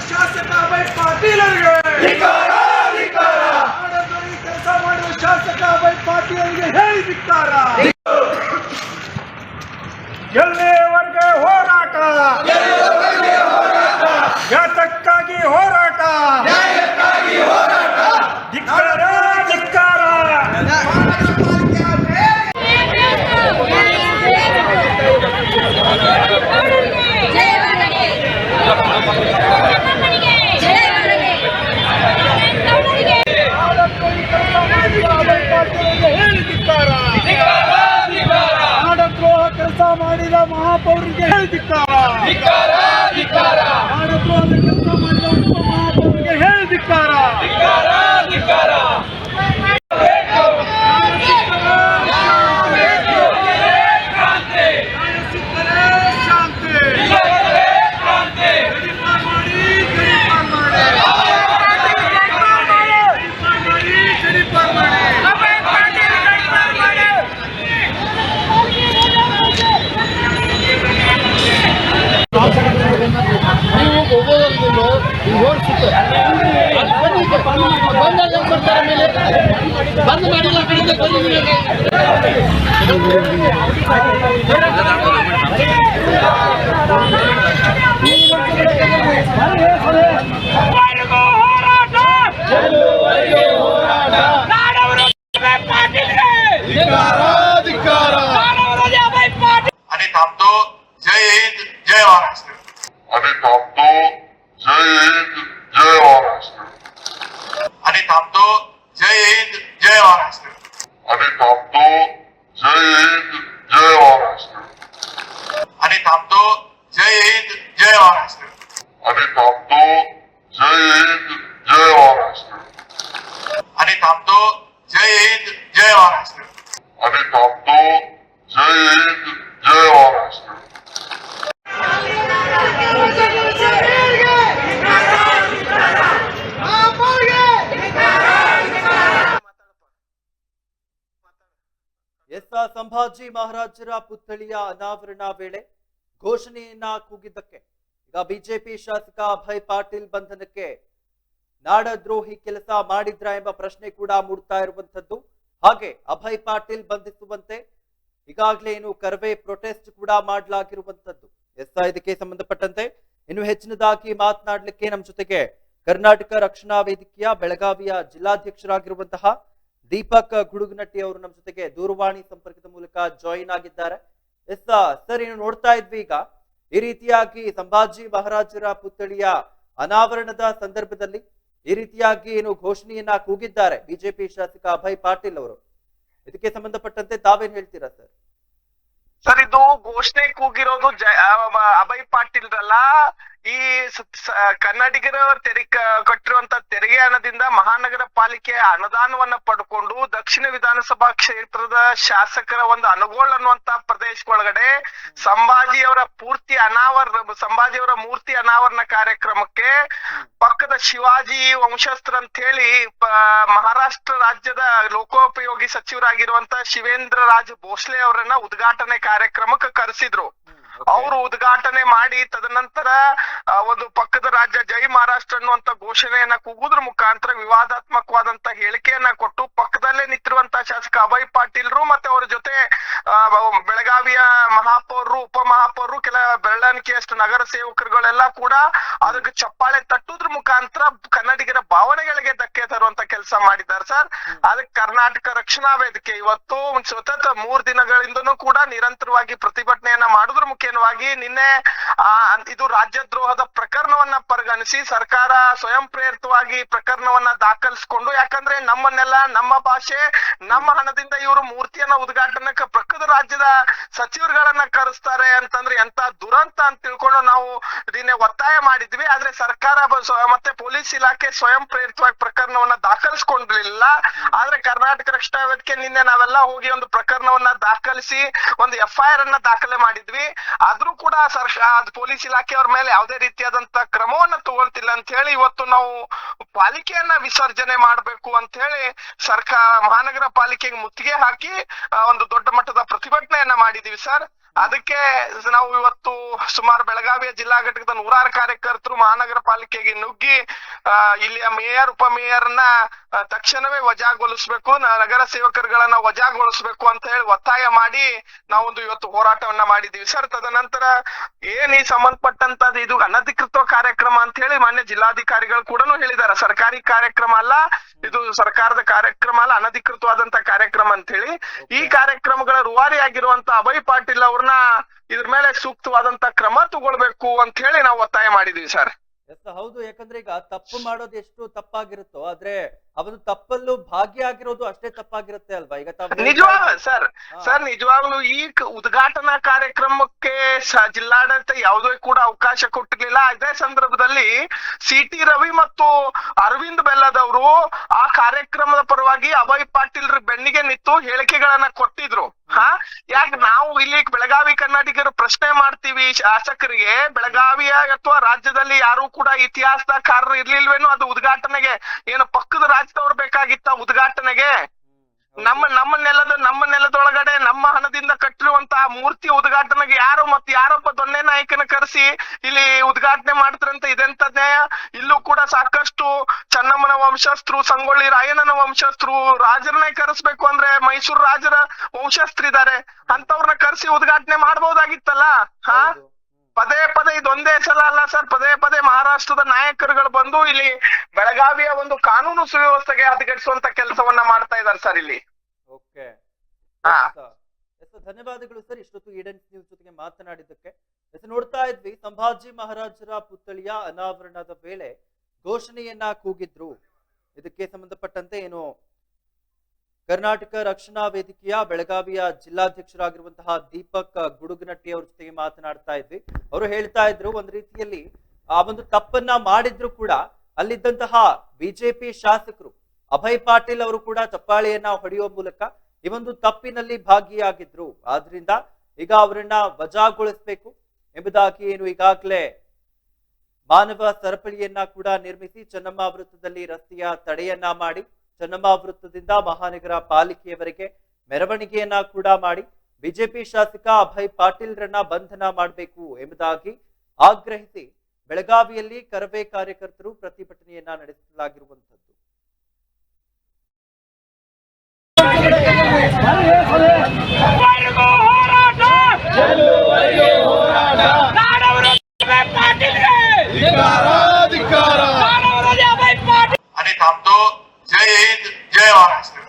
ಶಾಸಕ ಅಭಯ್ ಪಾಟೀಲರಿಗೆ ನಾಡದ್ರೋಹಿ ಕೆಲಸ ಮಾಡುವ ಶಾಸಕ ಅಭಯ್ ಪಾಟೀಲರಿಗೆ ಹೇಳಿದಿಕ್ಕಾರ. ಎಲ್ಲಿವರೆಗೆ ಹೋರಾಟ, ಯಾತಕ್ಕಾಗಿ ಹೋರಾಟ, ಧಿಕ್ಕಾರ ಧಿಕ್ಕಾರ. ನಾಡದ್ರೋಹ ಕೆಲಸ ಮಾಡಿದ ಮಹಾಪೌರಿಗೆ ಹೇಳಿದಿಕ್ಕಾರ. ನಾಡದ್ರೋಹದ ಕೆಲಸ ಮಾಡಿದ ಉಪ ಮಹಾಪೌರಿಗೆ ಹೇಳಿದಿಕ್ಕಾರ. ಬಂದ್ ಮಾಡಿಲ್ಲ आणि थांबतो. जय हिंद जय महाराष्ट्र. आणि थांबतो. जय हिंद जय महाराष्ट्र. आणि थांबतो. जय हिंद जय महाराष्ट्र. आणि थांबतो. जय हिंद जय महाराष्ट्र. आणि थांबतो. जय हिंद जय महाराष्ट्र. आणि थांबतो. जय हिंद जय महाराष्ट्र. आणि थांबतो. जय हिंद जय महाराष्ट्र. आणि थांबतो. जय हिंद जय महाराष्ट्र. ಸಂಭಾಜಿ ಮಹಾರಾಜರ ಪುತ್ಥಳಿಯ ಅನಾವರಣ ವೇಳೆ ಘೋಷಣೆಯನ್ನ ಕೂಗಿದ್ದಕ್ಕೆ ಈಗ ಬಿಜೆಪಿ ಶಾಸಕ ಅಭಯ್ ಪಾಟೀಲ್ ಬಂಧನಕ್ಕೆ ನಾಡದ್ರೋಹಿ ಕೆಲಸ ಮಾಡಿದ್ರ ಎಂಬ ಪ್ರಶ್ನೆ ಕೂಡ ಮೂಡ್ತಾ ಇರುವಂತದ್ದು. ಹಾಗೆ ಅಭಯ್ ಪಾಟೀಲ್ ಬಂಧಿಸುವಂತೆ ಈಗಾಗಲೇ ಏನು ಕರ್ವೆ ಪ್ರೊಟೆಸ್ಟ್ ಕೂಡ ಮಾಡಲಾಗಿರುವಂತದ್ದು. ಇದಕ್ಕೆ ಸಂಬಂಧಪಟ್ಟಂತೆ ಇನ್ನು ಹೆಚ್ಚಿನದಾಗಿ ಮಾತನಾಡಲಿಕ್ಕೆ ನಮ್ಮ ಜೊತೆಗೆ ಕರ್ನಾಟಕ ರಕ್ಷಣಾ ವೇದಿಕೆಯ ಬೆಳಗಾವಿಯ ಜಿಲ್ಲಾಧ್ಯಕ್ಷರಾಗಿರುವಂತಹ ದೀಪಕ್ ಗುಡುಗನಟ್ಟಿ ಅವರು ನಮ್ಮ ಜೊತೆಗೆ ದೂರವಾಣಿ ಸಂಪರ್ಕದ ಮೂಲಕ ಜಾಯಿನ್ ಆಗಿದ್ದಾರೆ. ಸರ್, ಏನು ನೋಡ್ತಾ ಇದ್ವಿ ಈಗ ಈ ರೀತಿಯಾಗಿ ಸಂಭಾಜಿ ಮಹಾರಾಜರ ಪುತ್ಥಳಿಯ ಅನಾವರಣದ ಸಂದರ್ಭದಲ್ಲಿ ಈ ರೀತಿಯಾಗಿ ಏನು ಘೋಷಣೆಯನ್ನ ಕೂಗಿದ್ದಾರೆ ಬಿಜೆಪಿ ಶಾಸಕ ಅಭಯ್ ಪಾಟೀಲ್ ಅವರು. ಇದಕ್ಕೆ ಸಂಬಂಧಪಟ್ಟಂತೆ ತಾವೇನ್ ಹೇಳ್ತೀರಾ ಸರ್? ಸರ್, ಇದು ಘೋಷಣೆ ಕೂಗಿರೋದು ಅಭಯ್ ಪಾಟೀಲ್ರಲ್ಲ. ಈ ಕನ್ನಡಿಗರ ಕಟ್ಟಿರುವಂತ ತೆರಿಗೆ ಹಣದಿಂದ ಮಹಾನಗರ ಪಾಲಿಕೆ ಅನುದಾನವನ್ನ ಪಡ್ಕೊಂಡು ದಕ್ಷಿಣ ವಿಧಾನಸಭಾ ಕ್ಷೇತ್ರದ ಶಾಸಕರ ಒಂದು ಅನುಗೋಳ ಅನ್ನುವಂತ ಪ್ರದೇಶದೊಳಗಡೆ ಸಂಭಾಜಿಯವರ ಮೂರ್ತಿ ಅನಾವರಣ ಕಾರ್ಯಕ್ರಮಕ್ಕೆ ಪಕ್ಕದ ಶಿವಾಜಿ ವಂಶಸ್ಥರು ಅಂತ ಹೇಳಿ ಮಹಾರಾಷ್ಟ್ರ ರಾಜ್ಯದ ಲೋಕೋಪಯೋಗಿ ಸಚಿವರಾಗಿರುವಂತ ಶಿವೇಂದ್ರ ರಾಜ್ ಭೋಸ್ಲೆ ಅವರನ್ನ ಉದ್ಘಾಟನೆ ಕಾರ್ಯಕ್ರಮಕ್ಕೆ ಕರೆಸಿದ್ರು. ಅವರು ಉದ್ಘಾಟನೆ ಮಾಡಿ ತದನಂತರ ಒಂದು ಪಕ್ಕದ ರಾಜ್ಯ ಜೈ ಮಹಾರಾಷ್ಟ್ರ ಅನ್ನುವಂತ ಘೋಷಣೆಯನ್ನ ಕೂಗುದ್ರ ಮುಖಾಂತರ ವಿವಾದಾತ್ಮಕವಾದಂತ ಹೇಳಿಕೆಯನ್ನ ಕೊಟ್ಟು ಪಕ್ಕದಲ್ಲೇ ನಿಂತಿರುವಂತ ಶಾಸಕ ಅಭಯ್ ಪಾಟೀಲ್ರು ಮತ್ತೆ ಅವರ ಜೊತೆ ಬೆಳಗಾವಿಯ ಮಹಾಪೌರರು, ಉಪ ಮಹಾಪೌರರು, ಕೆಲ ಬೆರಳಿಕೆಯಷ್ಟು ನಗರ ಸೇವಕರುಗಳೆಲ್ಲ ಕೂಡ ಅದಕ್ಕೆ ಚಪ್ಪಾಳೆ ತಟ್ಟುದ್ರ ಮುಖಾಂತರ ಕನ್ನಡಿಗರ ಭಾವನೆಗಳಿಗೆ ಧಕ್ಕೆ ತರುವಂತ ಕೆಲಸ ಮಾಡಿದ್ದಾರೆ ಸರ್. ಅದಕ್ಕೆ ಕರ್ನಾಟಕ ರಕ್ಷಣಾ ವೇದಿಕೆ ಇವತ್ತು ಸತತ 3 ದಿನಗಳಿಂದನೂ ಕೂಡ ನಿರಂತರವಾಗಿ ಪ್ರತಿಭಟನೆಯನ್ನ ಮಾಡುದ್ರ ಮುಖ್ಯವಾಗಿ ನಿನ್ನೆ ಇದು ರಾಜ್ಯದ್ರೋಹದ ಪ್ರಕರಣವನ್ನ ಪರಿಗಣಿಸಿ ಸರ್ಕಾರ ಸ್ವಯಂ ಪ್ರೇರಿತವಾಗಿ ಪ್ರಕರಣವನ್ನ ದಾಖಲಿಸಿಕೊಂಡು, ಯಾಕಂದ್ರೆ ನಮ್ಮನ್ನೆಲ್ಲ ನಮ್ಮ ಭಾಷೆ ನಮ್ಮ ಹಣದಿಂದ ಇವರು ಮೂರ್ತಿಯನ್ನ ಉದ್ಘಾಟನೆಗೆ ಪಕ್ಕದ ರಾಜ್ಯದ ಸಚಿವರುಗಳನ್ನ ಕರೆಸ್ತಾರೆ ಅಂತಂದ್ರೆ ಎಂತ ದುರಂತ ಅಂತ ತಿಳ್ಕೊಂಡು ನಾವು ನಿನ್ನೆ ಒತ್ತಾಯ ಮಾಡಿದ್ವಿ. ಆದ್ರೆ ಸರ್ಕಾರ ಮತ್ತೆ ಪೊಲೀಸ್ ಇಲಾಖೆ ಸ್ವಯಂ ಪ್ರೇರಿತವಾಗಿ ಪ್ರಕರಣವನ್ನ ದಾಖಲಿಸಿಕೊಂಡಿರ್ಲಿಲ್ಲ. ಆದ್ರೆ ಕರ್ನಾಟಕ ರಕ್ಷಣಾ ವೇದಿಕೆ ನಿನ್ನೆ ನಾವೆಲ್ಲ ಹೋಗಿ ಒಂದು ಪ್ರಕರಣವನ್ನ ದಾಖಲಿಸಿ ಒಂದು FIR ಅನ್ನ ದಾಖಲೆ ಮಾಡಿದ್ವಿ. ಆದ್ರೂ ಕೂಡ ಪೊಲೀಸ್ ಇಲಾಖೆಯವ್ರ ಮೇಲೆ ಯಾವುದೇ ರೀತಿಯಾದಂತ ಕ್ರಮವನ್ನ ತಗೊಳ್ತಿಲ್ಲ ಅಂತ ಹೇಳಿ ಇವತ್ತು ನಾವು ಪಾಲಿಕೆಯನ್ನ ವಿಸರ್ಜನೆ ಮಾಡ್ಬೇಕು ಅಂತ ಹೇಳಿ ಮಹಾನಗರ ಪಾಲಿಕೆಗೆ ಮುತ್ತಿಗೆ ಹಾಕಿ ಒಂದು ದೊಡ್ಡ ಮಟ್ಟದ ಪ್ರತಿಭಟನೆಯನ್ನ ಮಾಡಿದೀವಿ ಸರ್. ಅದಕ್ಕೆ ನಾವು ಇವತ್ತು ಸುಮಾರು ಬೆಳಗಾವಿಯ ಜಿಲ್ಲಾ ಘಟಕದ 106 ಕಾರ್ಯಕರ್ತರು ಮಹಾನಗರ ಪಾಲಿಕೆಗೆ ನುಗ್ಗಿ ಇಲ್ಲಿಯ ಮೇಯರ್, ಉಪಮೇಯರ್ನ ತಕ್ಷಣವೇ ವಜಾಗೊಳಿಸ್ಬೇಕು, ನಗರ ಸೇವಕರುಗಳನ್ನ ವಜಾಗೊಳಿಸ್ಬೇಕು ಅಂತ ಹೇಳಿ ಒತ್ತಾಯ ಮಾಡಿ ನಾವೊಂದು ಇವತ್ತು ಹೋರಾಟವನ್ನ ಮಾಡಿದೀವಿ ಸರ್. ತದನಂತರ ಈ ಸಂಬಂಧಪಟ್ಟಂತದ್ದು ಇದು ಅನಧಿಕೃತ ಕಾರ್ಯಕ್ರಮ ಅಂತ ಹೇಳಿ ಮಾನ್ಯ ಜಿಲ್ಲಾಧಿಕಾರಿಗಳು ಕೂಡ ಹೇಳಿದ್ದಾರೆ. ಸರ್ಕಾರಿ ಕಾರ್ಯಕ್ರಮ ಅಲ್ಲ, ಇದು ಸರ್ಕಾರದ ಕಾರ್ಯಕ್ರಮ ಅಲ್ಲ, ಅನಧಿಕೃತವಾದಂತ ಕಾರ್ಯಕ್ರಮ ಅಂತ ಹೇಳಿ. ಈ ಕಾರ್ಯಕ್ರಮಗಳ ರೂವಾರಿ ಆಗಿರುವಂತ ಅಭಯ್ ಪಾಟೀಲ್ ಅವ್ರನ್ನ ಇದ್ರ ಮೇಲೆ ಸೂಕ್ತವಾದಂತ ಕ್ರಮ ತಗೊಳ್ಬೇಕು ಅಂತ ಹೇಳಿ ನಾವು ಒತ್ತಾಯ ಮಾಡಿದೀವಿ ಸರ್. ಹೌದು, ಯಾಕಂದ್ರೆ ಈಗ ತಪ್ಪು ಮಾಡೋದು ಎಷ್ಟು ತಪ್ಪಾಗಿರುತ್ತೋ ಆದ್ರೆ ಅವನು ತಪ್ಪಲ್ಲೂ ಭಾಗಿಯಾಗಿರೋದು ಅಷ್ಟೇ ತಪ್ಪಾಗಿರುತ್ತೆ ಅಲ್ವಾ? ಈಗ ನಿಜವಾಗ್ಲೂ ಸರ್ ನಿಜವಾಗ್ಲೂ ಈ ಉದ್ಘಾಟನಾ ಕಾರ್ಯಕ್ರಮಕ್ಕೆ ಜಿಲ್ಲಾಡಳಿತ ಯಾವುದೇ ಕೂಡ ಅವಕಾಶ ಕೊಟ್ಟಿರ್ಲಿಲ್ಲ. ಅದೇ ಸಂದರ್ಭದಲ್ಲಿ CT ರವಿ ಮತ್ತು ಅರವಿಂದ್ ಬೆಲ್ಲದವರು ಆ ಕಾರ್ಯಕ್ರಮದ ಪರವಾಗಿ ಅಭಯ್ ಪಾಟೀಲ್ ಬೆನ್ನಿಗೆ ನಿಂತು ಹೇಳಿಕೆಗಳನ್ನ ಕೊಟ್ಟಿದ್ರು. ಯಾಕೆ ನಾವು ಇಲ್ಲಿ ಬೆಳಗಾವಿ ಕನ್ನಡಿಗರು ಪ್ರಶ್ನೆ ಮಾಡ್ತೀವಿ ಶಾಸಕರಿಗೆ, ಬೆಳಗಾವಿಯ ಅಥವಾ ರಾಜ್ಯದಲ್ಲಿ ಯಾರು ಕೂಡ ಇತಿಹಾಸಕಾರರು ಇರ್ಲಿಲ್ವೇನು? ಅದು ಉದ್ಘಾಟನೆಗೆ ಏನು ಪಕ್ಕದ ರಾಜ್ಯದವ್ರು ಬೇಕಾಗಿತ್ತ ಉದ್ಘಾಟನೆಗೆ? ನಮ್ಮ ನೆಲದೊಳಗಡೆ ನಮ್ಮ ಹಣದಿಂದ ಕಟ್ಟಿರುವಂತಹ ಮೂರ್ತಿ ಉದ್ಘಾಟನೆಗೆ ಯಾರೊಬ್ಬ ದೊಣ್ಣೆ ನಾಯಕನ ಕರೆಸಿ ಇಲ್ಲಿ ಉದ್ಘಾಟನೆ ಮಾಡ್ತಾರಂತ ಇದೆಂತ ನ್ಯಾಯ? ಇಲ್ಲೂ ಕೂಡ ಸಾಕಷ್ಟು ಚೆನ್ನಮ್ಮನ ವಂಶಸ್ಥರು, ಸಂಗೊಳ್ಳಿ ರಾಯಣ್ಣನ ವಂಶಸ್ಥರು, ರಾಜರನ್ನೇ ಕರೆಸ್ಬೇಕು ಅಂದ್ರೆ ಮೈಸೂರು ರಾಜರ ವಂಶಸ್ಥರಿದ್ದಾರೆ, ಅಂತವ್ರನ್ನ ಕರೆಸಿ ಉದ್ಘಾಟನೆ ಮಾಡ್ಬೋದಾಗಿತ್ತಲ್ಲ. ಪದೇ ಇದೊಂದೇ ಸಲ ಅಲ್ಲ ಸರ್, ಪದೇ ಮಹಾರಾಷ್ಟ್ರದ ನಾಯಕರುಗಳು ಬಂದು ಇಲ್ಲಿ ಬೆಳಗಾವಿಯ ಒಂದು ಕಾನೂನು ಸುವ್ಯವಸ್ಥೆಗೆ ಹದಗೆಡಿಸುವಂತ ಕೆಲಸವನ್ನ ಮಾಡ್ತಾ ಇದ್ದಾರೆ ಸರ್ ಇಲ್ಲಿ. ಓಕೆ, ಧನ್ಯವಾದಗಳು ಸರ್ ಇಷ್ಟೊತ್ತು ಈಡನ್ ನ್ಯೂಸ್ ಜೊತೆಗೆ ಮಾತನಾಡಿದ್ದಕ್ಕೆ. ನೋಡ್ತಾ ಇದ್ವಿ, ಸಂಭಾಜಿ ಮಹಾರಾಜರ ಪುತ್ಥಳಿಯ ಅನಾವರಣದ ವೇಳೆ ಘೋಷಣೆಯನ್ನ ಕೂಗಿದ್ರು. ಇದಕ್ಕೆ ಸಂಬಂಧಪಟ್ಟಂತೆ ಏನು ಕರ್ನಾಟಕ ರಕ್ಷಣಾ ವೇದಿಕೆಯ ಬೆಳಗಾವಿಯ ಜಿಲ್ಲಾಧ್ಯಕ್ಷರಾಗಿರುವಂತಹ ದೀಪಕ್ ಗುಡುಗನಟ್ಟಿ ಅವ್ರ ಜೊತೆಗೆ ಮಾತನಾಡ್ತಾ ಇದ್ವಿ. ಅವರು ಹೇಳ್ತಾ ಇದ್ರು, ಒಂದ್ ರೀತಿಯಲ್ಲಿ ಆ ಒಂದು ತಪ್ಪನ್ನ ಮಾಡಿದ್ರು ಕೂಡ ಅಲ್ಲಿದ್ದಂತಹ ಬಿಜೆಪಿ ಶಾಸಕರು ಅಭಯ್ ಪಾಟೀಲ್ ಅವರು ಕೂಡ ಚಪ್ಪಾಳೆಯನ್ನ ಹೊಡೆಯುವ ಮೂಲಕ ಈ ಒಂದು ತಪ್ಪಿನಲ್ಲಿ ಭಾಗಿಯಾಗಿದ್ರು. ಆದ್ರಿಂದ ಈಗ ಅವರನ್ನ ವಜಾಗೊಳಿಸಬೇಕು ಎಂಬುದಾಗಿ ಏನು ಈಗಾಗಲೇ ಮಾನವ ಸರಪಳಿಯನ್ನ ಕೂಡ ನಿರ್ಮಿಸಿ ಚೆನ್ನಮ್ಮ ವೃತ್ತದಲ್ಲಿ ರಸ್ತೆಯ ತಡೆಯನ್ನ ಮಾಡಿ ಚೆನ್ನಮ್ಮ ವೃತ್ತದಿಂದ ಮಹಾನಗರ ಪಾಲಿಕೆಯವರೆಗೆ ಮೆರವಣಿಗೆಯನ್ನ ಕೂಡ ಮಾಡಿ ಬಿಜೆಪಿ ಶಾಸಕ ಅಭಯ್ ಪಾಟೀಲ್ರನ್ನ ಬಂಧನ ಮಾಡಬೇಕು ಎಂಬುದಾಗಿ ಆಗ್ರಹಿಸಿ ಬೆಳಗಾವಿಯಲ್ಲಿ ಕರವೇ ಕಾರ್ಯಕರ್ತರು ಪ್ರತಿಭಟನೆಯನ್ನ ನಡೆಸಲಾಗಿರುವಂತದ್ದು. आणि थांबतो. जय हिंद, जय महाराष्ट्र.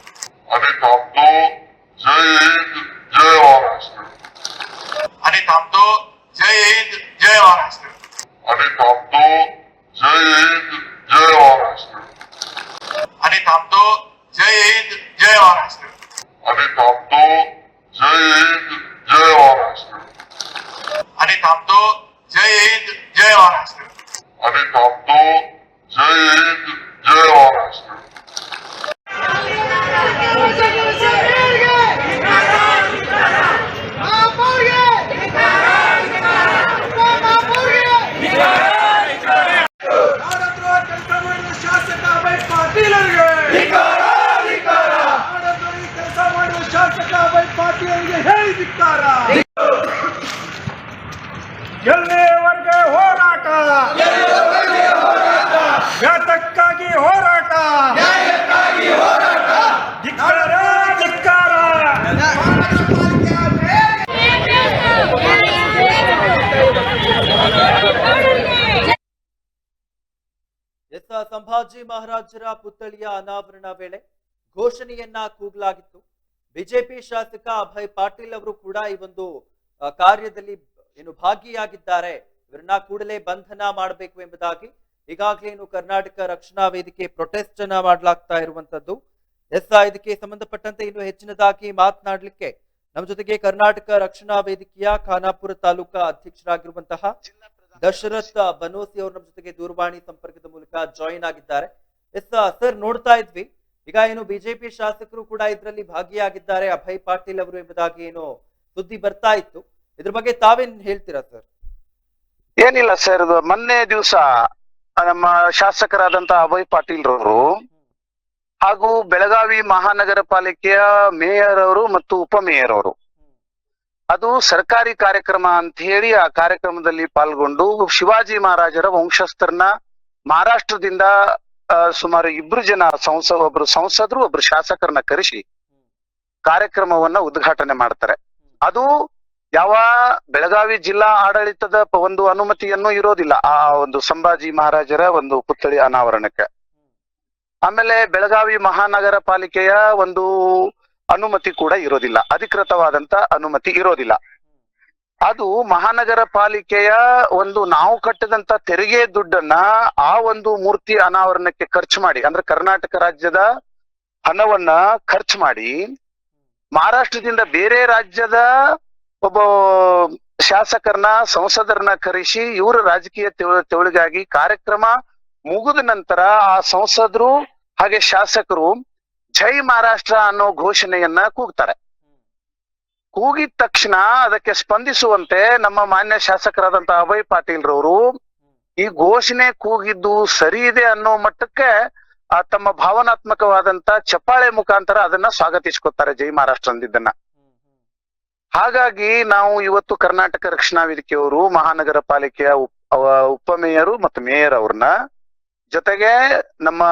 आणि थांबतो. जय हिंद, जय महाराष्ट्र. आणि थांबतो. जय हिंद, जय महाराष्ट्र. आणि थांबतो. जय हिंद जय महाराष्ट्र आणि थांबतो. जय हिंद जय महाराष्ट्र. आणि थांबतो. जय हिंद जय महाराष्ट्र आणि थांबतो. जय हिंद जय महाराष्ट्र. आणि थांबतो. जय हिंद जय महाराष्ट्र ಶಾಸಕ ಅಭಯ್ ಪಾಟೀಲ್ ಅವರಿಗೆ ಕೆಲಸ ಮಾಡುವ ಶಾಸಕ ಅಭಯ್ ಪಾಟೀಲ್ ಅವರಿಗೆ ಹೇಳಿದಿಕ್ಕಾರ. ಎಲ್ಲಿಯವರೆಗೆ ಹೋರಾಟ, ಘಾತಕ್ಕಾಗಿ ಹೋರಾಟ, ಧಿಕ್ಕಾರ ಧಿಕ್ಕಾರ. ಸಂಭಾಜಿ ಮಹಾರಾಜರ ಪುತ್ಥಳಿಯ ಅನಾವರಣ ವೇಳೆ ಘೋಷಣೆಯನ್ನ ಕೂಗಲಾಗಿತ್ತು. ಬಿಜೆಪಿ ಶಾಸಕ ಅಭಯ್ ಪಾಟೀಲ್ ಅವರು ಕೂಡ ಈ ಒಂದು ಕಾರ್ಯದಲ್ಲಿ ಭಾಗಿಯಾಗಿದ್ದಾರೆ. ಇವರನ್ನ ಕೂಡಲೇ ಬಂಧನ ಮಾಡಬೇಕು ಎಂಬುದಾಗಿ ಈಗಾಗಲೇ ಕರ್ನಾಟಕ ರಕ್ಷಣಾ ವೇದಿಕೆ ಪ್ರೊಟೆಸ್ಟ್ ಅನ್ನ ಮಾಡಲಾಗ್ತಾ ಇರುವಂತದ್ದು. ಇದಕ್ಕೆ ಸಂಬಂಧಪಟ್ಟಂತೆ ಇನ್ನು ಹೆಚ್ಚಿನದಾಗಿ ಮಾತನಾಡಲಿಕ್ಕೆ ನಮ್ಮ ಜೊತೆಗೆ ಕರ್ನಾಟಕ ರಕ್ಷಣಾ ವೇದಿಕೆಯ ಖಾನಾಪುರ ತಾಲೂಕಾ ಅಧ್ಯಕ್ಷರಾಗಿರುವಂತಹ ದಶರಥ್ ಬನೋಸಿ ಅವರು ನಮ್ಮ ಜೊತೆಗೆ ದೂರವಾಣಿ ಸಂಪರ್ಕದ ಮೂಲಕ ಜಾಯಿನ್ ಆಗಿದ್ದಾರೆ. ಸರ್, ನೋಡ್ತಾ ಇದ್ವಿ ಈಗ ಬಿಜೆಪಿ ಶಾಸಕರು ಕೂಡ ಇದರಲ್ಲಿ ಭಾಗಿಯಾಗಿದ್ದಾರೆ ಅಭಯ್ ಪಾಟೀಲ್ ಅವರು ಎಂಬುದಾಗಿ ಸುದ್ದಿ ಬರ್ತಾ ಇತ್ತು. ಇದ್ರ ಬಗ್ಗೆ ತಾವೇನ್ ಹೇಳ್ತೀರಾ ಸರ್? ಏನಿಲ್ಲ ಸರ್, ಮೊನ್ನೆ ದಿವಸ ನಮ್ಮ ಶಾಸಕರಾದಂತ ಅಭಯ್ ಪಾಟೀಲ್ ರವರು ಹಾಗೂ ಬೆಳಗಾವಿ ಮಹಾನಗರ ಪಾಲಿಕೆಯ ಮೇಯರ್ ಅವರು ಮತ್ತು ಉಪಮೇಯರ್ ಅವರು ಅದು ಸರ್ಕಾರಿ ಕಾರ್ಯಕ್ರಮ ಅಂತ ಹೇಳಿ ಆ ಕಾರ್ಯಕ್ರಮದಲ್ಲಿ ಪಾಲ್ಗೊಂಡು ಶಿವಾಜಿ ಮಹಾರಾಜರ ವಂಶಸ್ಥರನ್ನ ಮಹಾರಾಷ್ಟ್ರದಿಂದ ಸುಮಾರು 2 ಜನ ಒಬ್ರು ಸಂಸದರು ಒಬ್ರು ಶಾಸಕರನ್ನ ಕರೆಸಿ ಕಾರ್ಯಕ್ರಮವನ್ನ ಉದ್ಘಾಟನೆ ಮಾಡ್ತಾರೆ. ಅದು ಯಾವ ಬೆಳಗಾವಿ ಜಿಲ್ಲಾ ಆಡಳಿತದ ಒಂದು ಅನುಮತಿಯನ್ನು ಇರೋದಿಲ್ಲ ಆ ಒಂದು ಸಂಭಾಜಿ ಮಹಾರಾಜರ ಒಂದು ಪುತ್ಥಳಿ ಅನಾವರಣಕ್ಕೆ. ಆಮೇಲೆ ಬೆಳಗಾವಿ ಮಹಾನಗರ ಪಾಲಿಕೆಯ ಒಂದು ಅನುಮತಿ ಕೂಡ ಇರೋದಿಲ್ಲ, ಅಧಿಕೃತವಾದಂತ ಅನುಮತಿ ಇರೋದಿಲ್ಲ. ಅದು ಮಹಾನಗರ ಪಾಲಿಕೆಯ ಒಂದು ನಾವು ಕಟ್ಟದಂತ ತೆರಿಗೆ ದುಡ್ಡನ್ನ ಆ ಒಂದು ಮೂರ್ತಿ ಅನಾವರಣಕ್ಕೆ ಖರ್ಚು ಮಾಡಿ, ಅಂದ್ರೆ ಕರ್ನಾಟಕ ರಾಜ್ಯದ ಹಣವನ್ನ ಖರ್ಚು ಮಾಡಿ ಮಹಾರಾಷ್ಟ್ರದಿಂದ ಬೇರೆ ರಾಜ್ಯದ ಒಬ್ಬ ಶಾಸಕರನ್ನ ಸಂಸದರನ್ನ ಕರೆಸಿ ಇವರು ರಾಜಕೀಯ ತೆವಳಿಗಾಗಿ ಕಾರ್ಯಕ್ರಮ ಮುಗಿದ ನಂತರ ಆ ಸಂಸದರು ಹಾಗೆ ಶಾಸಕರು ಜೈ ಮಹಾರಾಷ್ಟ್ರ ಅನ್ನೋ ಘೋಷಣೆಯನ್ನ ಕೂಗ್ತಾರೆ. ಕೂಗಿದ ತಕ್ಷಣ ಅದಕ್ಕೆ ಸ್ಪಂದಿಸುವಂತೆ ನಮ್ಮ ಮಾನ್ಯ ಶಾಸಕರಾದಂತ ಅಭಯ್ ಪಾಟೀಲ್ ರವರು ಈ ಘೋಷಣೆ ಕೂಗಿದ್ದು ಸರಿ ಇದೆ ಅನ್ನೋ ಮಟ್ಟಕ್ಕೆ ತಮ್ಮ ಭಾವನಾತ್ಮಕವಾದಂತ ಚಪ್ಪಾಳೆ ಮುಖಾಂತರ ಅದನ್ನ ಸ್ವಾಗತಿಸ್ಕೊತಾರೆ ಜೈ ಮಹಾರಾಷ್ಟ್ರ ಅಂದಿದ್ದನ್ನ. ಹಾಗಾಗಿ ನಾವು ಇವತ್ತು ಕರ್ನಾಟಕ ರಕ್ಷಣಾ ವೇದಿಕೆಯವರು ಮಹಾನಗರ ಪಾಲಿಕೆಯ ಉಪಮೇಯರು ಮತ್ತು ಮೇಯರ್ ಅವ್ರನ್ನ ಜೊತೆಗೆ ನಮ್ಮ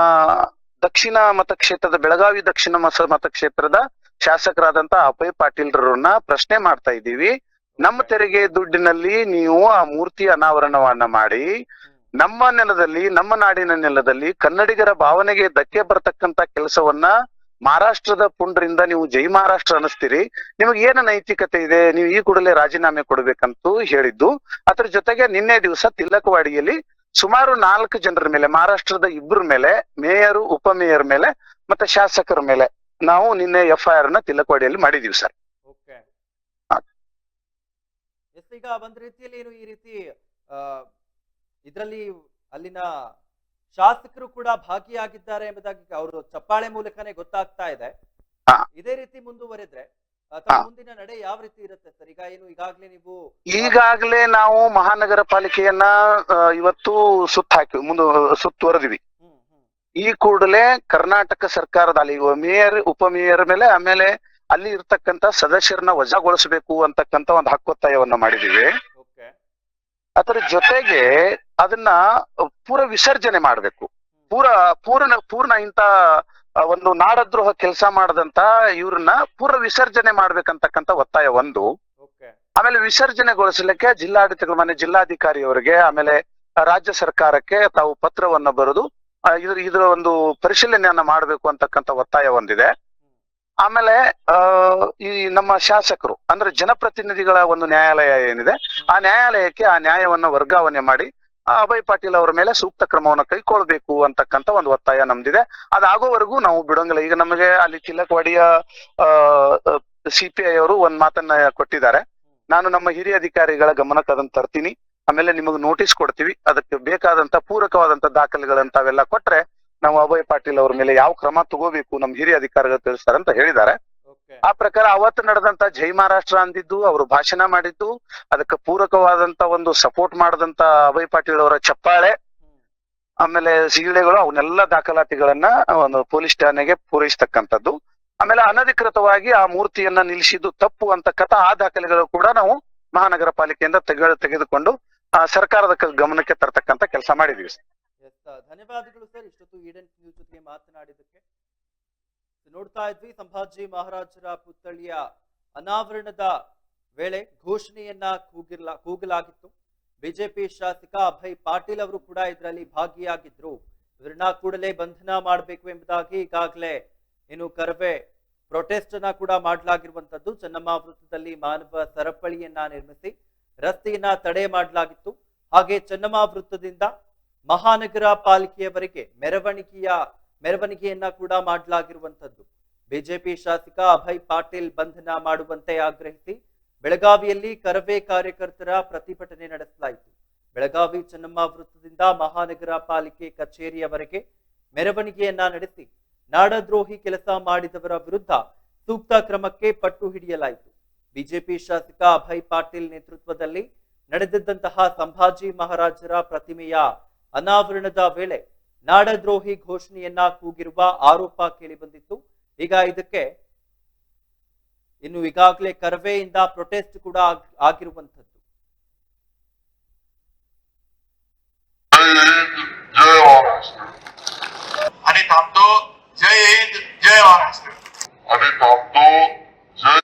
ದಕ್ಷಿಣ ಮತಕ್ಷೇತ್ರದ ಬೆಳಗಾವಿ ದಕ್ಷಿಣ ಮತಕ್ಷೇತ್ರದ ಶಾಸಕರಾದಂತ ಅಭಯ್ ಪಾಟೀಲ್ ರವ್ರನ್ನ ಪ್ರಶ್ನೆ ಮಾಡ್ತಾ ಇದ್ದೀವಿ. ನಮ್ಮ ತೆರಿಗೆ ದುಡ್ಡಿನಲ್ಲಿ ನೀವು ಆ ಮೂರ್ತಿ ಅನಾವರಣವನ್ನ ಮಾಡಿ ನಮ್ಮ ನೆಲದಲ್ಲಿ, ನಮ್ಮ ನಾಡಿನ ನೆಲದಲ್ಲಿ ಕನ್ನಡಿಗರ ಭಾವನೆಗೆ ಧಕ್ಕೆ ಬರತಕ್ಕಂತ ಕೆಲಸವನ್ನ ಮಹಾರಾಷ್ಟ್ರದ ಪುಂಡ್ರಿಂದ ನೀವು ಜೈ ಮಹಾರಾಷ್ಟ್ರ ಅನ್ನಿಸ್ತೀರಿ, ನಿಮಗೆ ಏನು ನೈತಿಕತೆ ಇದೆ, ನೀವು ಈ ಕೂಡಲೇ ರಾಜೀನಾಮೆ ಕೊಡ್ಬೇಕಂತೂ ಹೇಳಿದ್ದು. ಅದ್ರ ಜೊತೆಗೆ ನಿನ್ನೆ ದಿವಸ ತಿಲಕವಾಡಿಯಲ್ಲಿ ಸುಮಾರು 4 ಜನರ ಮೇಲೆ, ಮಹಾರಾಷ್ಟ್ರದ 2 ಮೇಲೆ, ಮೇಯರು ಉಪಮೇಯರ್ ಮೇಲೆ ಮತ್ತೆ ಶಾಸಕರ ಮೇಲೆ ನಾವು ನಿನ್ನೆ FIR ನ ತಿಲಕವಾಡಿಯಲ್ಲಿ ಮಾಡಿದೀವಿ ಸರ್. ಈಗ ಒಂದ್ ರೀತಿಯಲ್ಲಿ ಈ ರೀತಿ ಇದರಲ್ಲಿ ಅಲ್ಲಿನ ಶಾಸಕರು ಕೂಡ ಭಾಗಿಯಾಗಿದ್ದಾರೆ ಎಂಬುದಾಗಿ ಅವರು ಚಪ್ಪಾಳೆ ಮೂಲಕನೇ ಗೊತ್ತಾಗ್ತಾ ಇದೆ. ಇದೇ ರೀತಿ ಮುಂದುವರೆದ್ರೆ ಮುಂದಿನ ನಡೆ ಯಾವ ರೀತಿ ಇರುತ್ತೆ ಸರ್? ಈಗ ಈಗಾಗ್ಲೇ ನೀವು ಈಗಾಗ್ಲೇ ನಾವು ಮಹಾನಗರ ಪಾಲಿಕೆಯನ್ನ ಇವತ್ತು ಸುತ್ತುವರೆದಿವಿ. ಈ ಕೂಡಲೇ ಕರ್ನಾಟಕ ಸರ್ಕಾರದ ಅಲ್ಲಿ ಮೇಯರ್ ಉಪಮೇಯರ್ ಮೇಲೆ ಆಮೇಲೆ ಅಲ್ಲಿ ಇರ್ತಕ್ಕಂತ ಸದಸ್ಯರನ್ನ ವಜಾಗೊಳಿಸಬೇಕು ಅಂತಕ್ಕಂತ ಒಂದು ಹಕ್ಕೊತ್ತಾಯವನ್ನ ಮಾಡಿದೀವಿ. ಅದರ ಜೊತೆಗೆ ಅದನ್ನ ಪೂರ ವಿಸರ್ಜನೆ ಮಾಡ್ಬೇಕು. ಪೂರ್ಣ ಇಂತ ಒಂದು ನಾಡದ್ರೋಹ ಕೆಲಸ ಮಾಡದಂತ ಇವ್ರನ್ನ ಪೂರ ವಿಸರ್ಜನೆ ಮಾಡ್ಬೇಕಂತಕ್ಕಂತ ಒತ್ತಾಯ ಒಂದು. ಆಮೇಲೆ ವಿಸರ್ಜನೆಗೊಳಿಸಲಿಕ್ಕೆ ಜಿಲ್ಲಾಡಳಿತಗಳ ಮನೆ ಜಿಲ್ಲಾಧಿಕಾರಿ ಅವರಿಗೆ ಆಮೇಲೆ ರಾಜ್ಯ ಸರ್ಕಾರಕ್ಕೆ ತಾವು ಪತ್ರವನ್ನ ಬರೆದು ಇದರ ಒಂದು ಪರಿಶೀಲನೆಯನ್ನ ಮಾಡ್ಬೇಕು ಅಂತಕ್ಕಂತ ಒತ್ತಾಯ ಒಂದಿದೆ. ಆಮೇಲೆ ಈ ನಮ್ಮ ಶಾಸಕರು ಅಂದ್ರೆ ಜನಪ್ರತಿನಿಧಿಗಳ ಒಂದು ನ್ಯಾಯಾಲಯ ಏನಿದೆ, ಆ ನ್ಯಾಯಾಲಯಕ್ಕೆ ಆ ನ್ಯಾಯವನ್ನ ವರ್ಗಾವಣೆ ಮಾಡಿ ಅಭಯ್ ಪಾಟೀಲ್ ಅವರ ಮೇಲೆ ಸೂಕ್ತ ಕ್ರಮವನ್ನು ಕೈಗೊಳ್ಬೇಕು ಅಂತಕ್ಕಂತ ಒಂದು ಒತ್ತಾಯ ನಮ್ದಿದೆ. ಅದಾಗೋವರೆಗೂ ನಾವು ಬಿಡೋಂಗಿಲ್ಲ. ಈಗ ನಮಗೆ ಅಲ್ಲಿ ಚಿಲ್ಲಕವಾಡಿಯ CPI ಅವರು ಒಂದ್ ಮಾತನ್ನ ಕೊಟ್ಟಿದ್ದಾರೆ. ನಾನು ನಮ್ಮ ಹಿರಿಯ ಅಧಿಕಾರಿಗಳ ಗಮನಕ್ಕೆ ಅದನ್ನ ತರ್ತೀನಿ, ಆಮೇಲೆ ನಿಮಗೆ ನೋಟಿಸ್ ಕೊಡ್ತೀವಿ, ಅದಕ್ಕೆ ಬೇಕಾದಂತ ಪೂರಕವಾದಂತ ದಾಖಲೆಗಳಂತಾವೆಲ್ಲ ಕೊಟ್ರೆ ನಾವು ಅಭಯ್ ಪಾಟೀಲ್ ಅವ್ರ ಮೇಲೆ ಯಾವ ಕ್ರಮ ತಗೋಬೇಕು ನಮ್ಮ ಹಿರಿಯ ಅಧಿಕಾರಿಗಳು ತಿಳಿಸ್ತಾರೆ ಅಂತ ಹೇಳಿದ್ದಾರೆ. ಆ ಪ್ರಕಾರ ಅವತ್ತು ನಡೆದಂತ ಜೈ ಮಹಾರಾಷ್ಟ್ರ ಅಂದಿದ್ದು, ಅವರು ಭಾಷಣ ಮಾಡಿದ್ದು, ಅದಕ್ಕೆ ಪೂರಕವಾದಂತ ಒಂದು ಸಪೋರ್ಟ್ ಮಾಡದಂತ ಅಭಯ್ ಪಾಟೀಲ್ ಅವರ ಚಪ್ಪಾಳೆ, ಆಮೇಲೆ ಸೀಳೆಗಳು, ಅವನ್ನೆಲ್ಲ ದಾಖಲಾತಿಗಳನ್ನ ಒಂದು ಪೊಲೀಸ್ ಠಾಣೆಗೆ ಪೂರೈಸ್ತಕ್ಕಂಥದ್ದು. ಆಮೇಲೆ ಅನಧಿಕೃತವಾಗಿ ಆ ಮೂರ್ತಿಯನ್ನ ನಿಲ್ಲಿಸಿದ್ದು ತಪ್ಪು ಅಂತಕ್ಕಂಥ ಆ ದಾಖಲೆಗಳು ಕೂಡ ನಾವು ಮಹಾನಗರ ಪಾಲಿಕೆಯಿಂದ ತೆಗೆದುಕೊಂಡು ಸರ್ಕಾರದ ಗಮನಕ್ಕೆ ತರ್ತಕ್ಕಂಥ ಕೆಲಸ ಮಾಡಿದೀವಿ. ಧನ್ಯವಾದಗಳು ಸರ್, ಇಷ್ಟೊತ್ತು ಈಡನ್ ನ್ಯೂಸ್ ಜೊತೆಗೆ ಮಾತನಾಡಿದ್ದಕ್ಕೆ. ನೋಡ್ತಾ ಇದ್ವಿ, ಸಂಭಾಜಿ ಮಹಾರಾಜರ ಪುತ್ಥಳಿಯ ಅನಾವರಣದ ವೇಳೆ ಘೋಷಣೆಯನ್ನ ಕೂಗಲಾಗಿತ್ತು. ಬಿಜೆಪಿ ಶಾಸಕ ಅಭಯ್ ಪಾಟೀಲ್ ಅವರು ಕೂಡ ಇದರಲ್ಲಿ ಭಾಗಿಯಾಗಿದ್ರು. ಇವರನ್ನ ಕೂಡಲೇ ಬಂಧನ ಮಾಡಬೇಕು ಎಂಬುದಾಗಿ ಈಗಾಗಲೇ ಇನ್ನು ಕರವೇ ಪ್ರೊಟೆಸ್ಟ್ ಅನ್ನ ಕೂಡ ಮಾಡಲಾಗಿರುವಂತದ್ದು. ಚೆನ್ನಮ್ಮ ವೃತ್ತದಲ್ಲಿ ಮಾನವ ಸರಪಳಿಯನ್ನ ನಿರ್ಮಿಸಿ ರಸ್ತೆಯನ್ನ ತಡೆ ಮಾಡಲಾಗಿತ್ತು. ಹಾಗೆ ಚೆನ್ನಮ್ಮ ವೃತ್ತದಿಂದ ಮಹಾನಗರ ಪಾಲಿಕೆಯವರೆಗೆ ಮೆರವಣಿಗೆಯನ್ನ ಕೂಡ ಮಾಡಲಾಗಿರುವಂತದ್ದು. ಬಿಜೆಪಿ ಶಾಸಕ ಅಭಯ್ ಪಾಟೀಲ್ ಬಂಧನ ಮಾಡುವಂತೆ ಆಗ್ರಹಿಸಿ ಬೆಳಗಾವಿಯಲ್ಲಿ ಕರವೇ ಕಾರ್ಯಕರ್ತರ ಪ್ರತಿಭಟನೆ ನಡೆಸಲಾಯಿತು. ಬೆಳಗಾವಿ ಚೆನ್ನಮ್ಮ ವೃತ್ತದಿಂದ ಮಹಾನಗರ ಪಾಲಿಕೆ ಕಚೇರಿಯವರೆಗೆ ಮೆರವಣಿಗೆಯನ್ನ ನಡೆಸಿ ನಾಡದ್ರೋಹಿ ಕೆಲಸ ಮಾಡಿದವರ ವಿರುದ್ಧ ಸೂಕ್ತ ಕ್ರಮಕ್ಕೆ ಪಟ್ಟು ಹಿಡಿಯಲಾಯಿತು. ಬಿಜೆಪಿ ಶಾಸಕ ಅಭಯ್ ಪಾಟೀಲ್ ನೇತೃತ್ವದಲ್ಲಿ ನಡೆದಿದ್ದಂತಹ ಸಂಭಾಜಿ ಮಹಾರಾಜರ ಪ್ರತಿಮೆಯ ಅನಾವರಣದ ವೇಳೆ ನಾಡದ್ರೋಹಿ ಘೋಷಣೆಯನ್ನ ಕೂಗಿರುವ ಆರೋಪ ಕೇಳಿಬಂದಿತ್ತು. ಈಗ ಇದಕ್ಕೆ ಇನ್ನು ಈಗಾಗಲೇ ಕರವೆಯಿಂದ ಪ್ರೊಟೆಸ್ಟ್ ಕೂಡ ಆಗಿರುವಂತದ್ದು.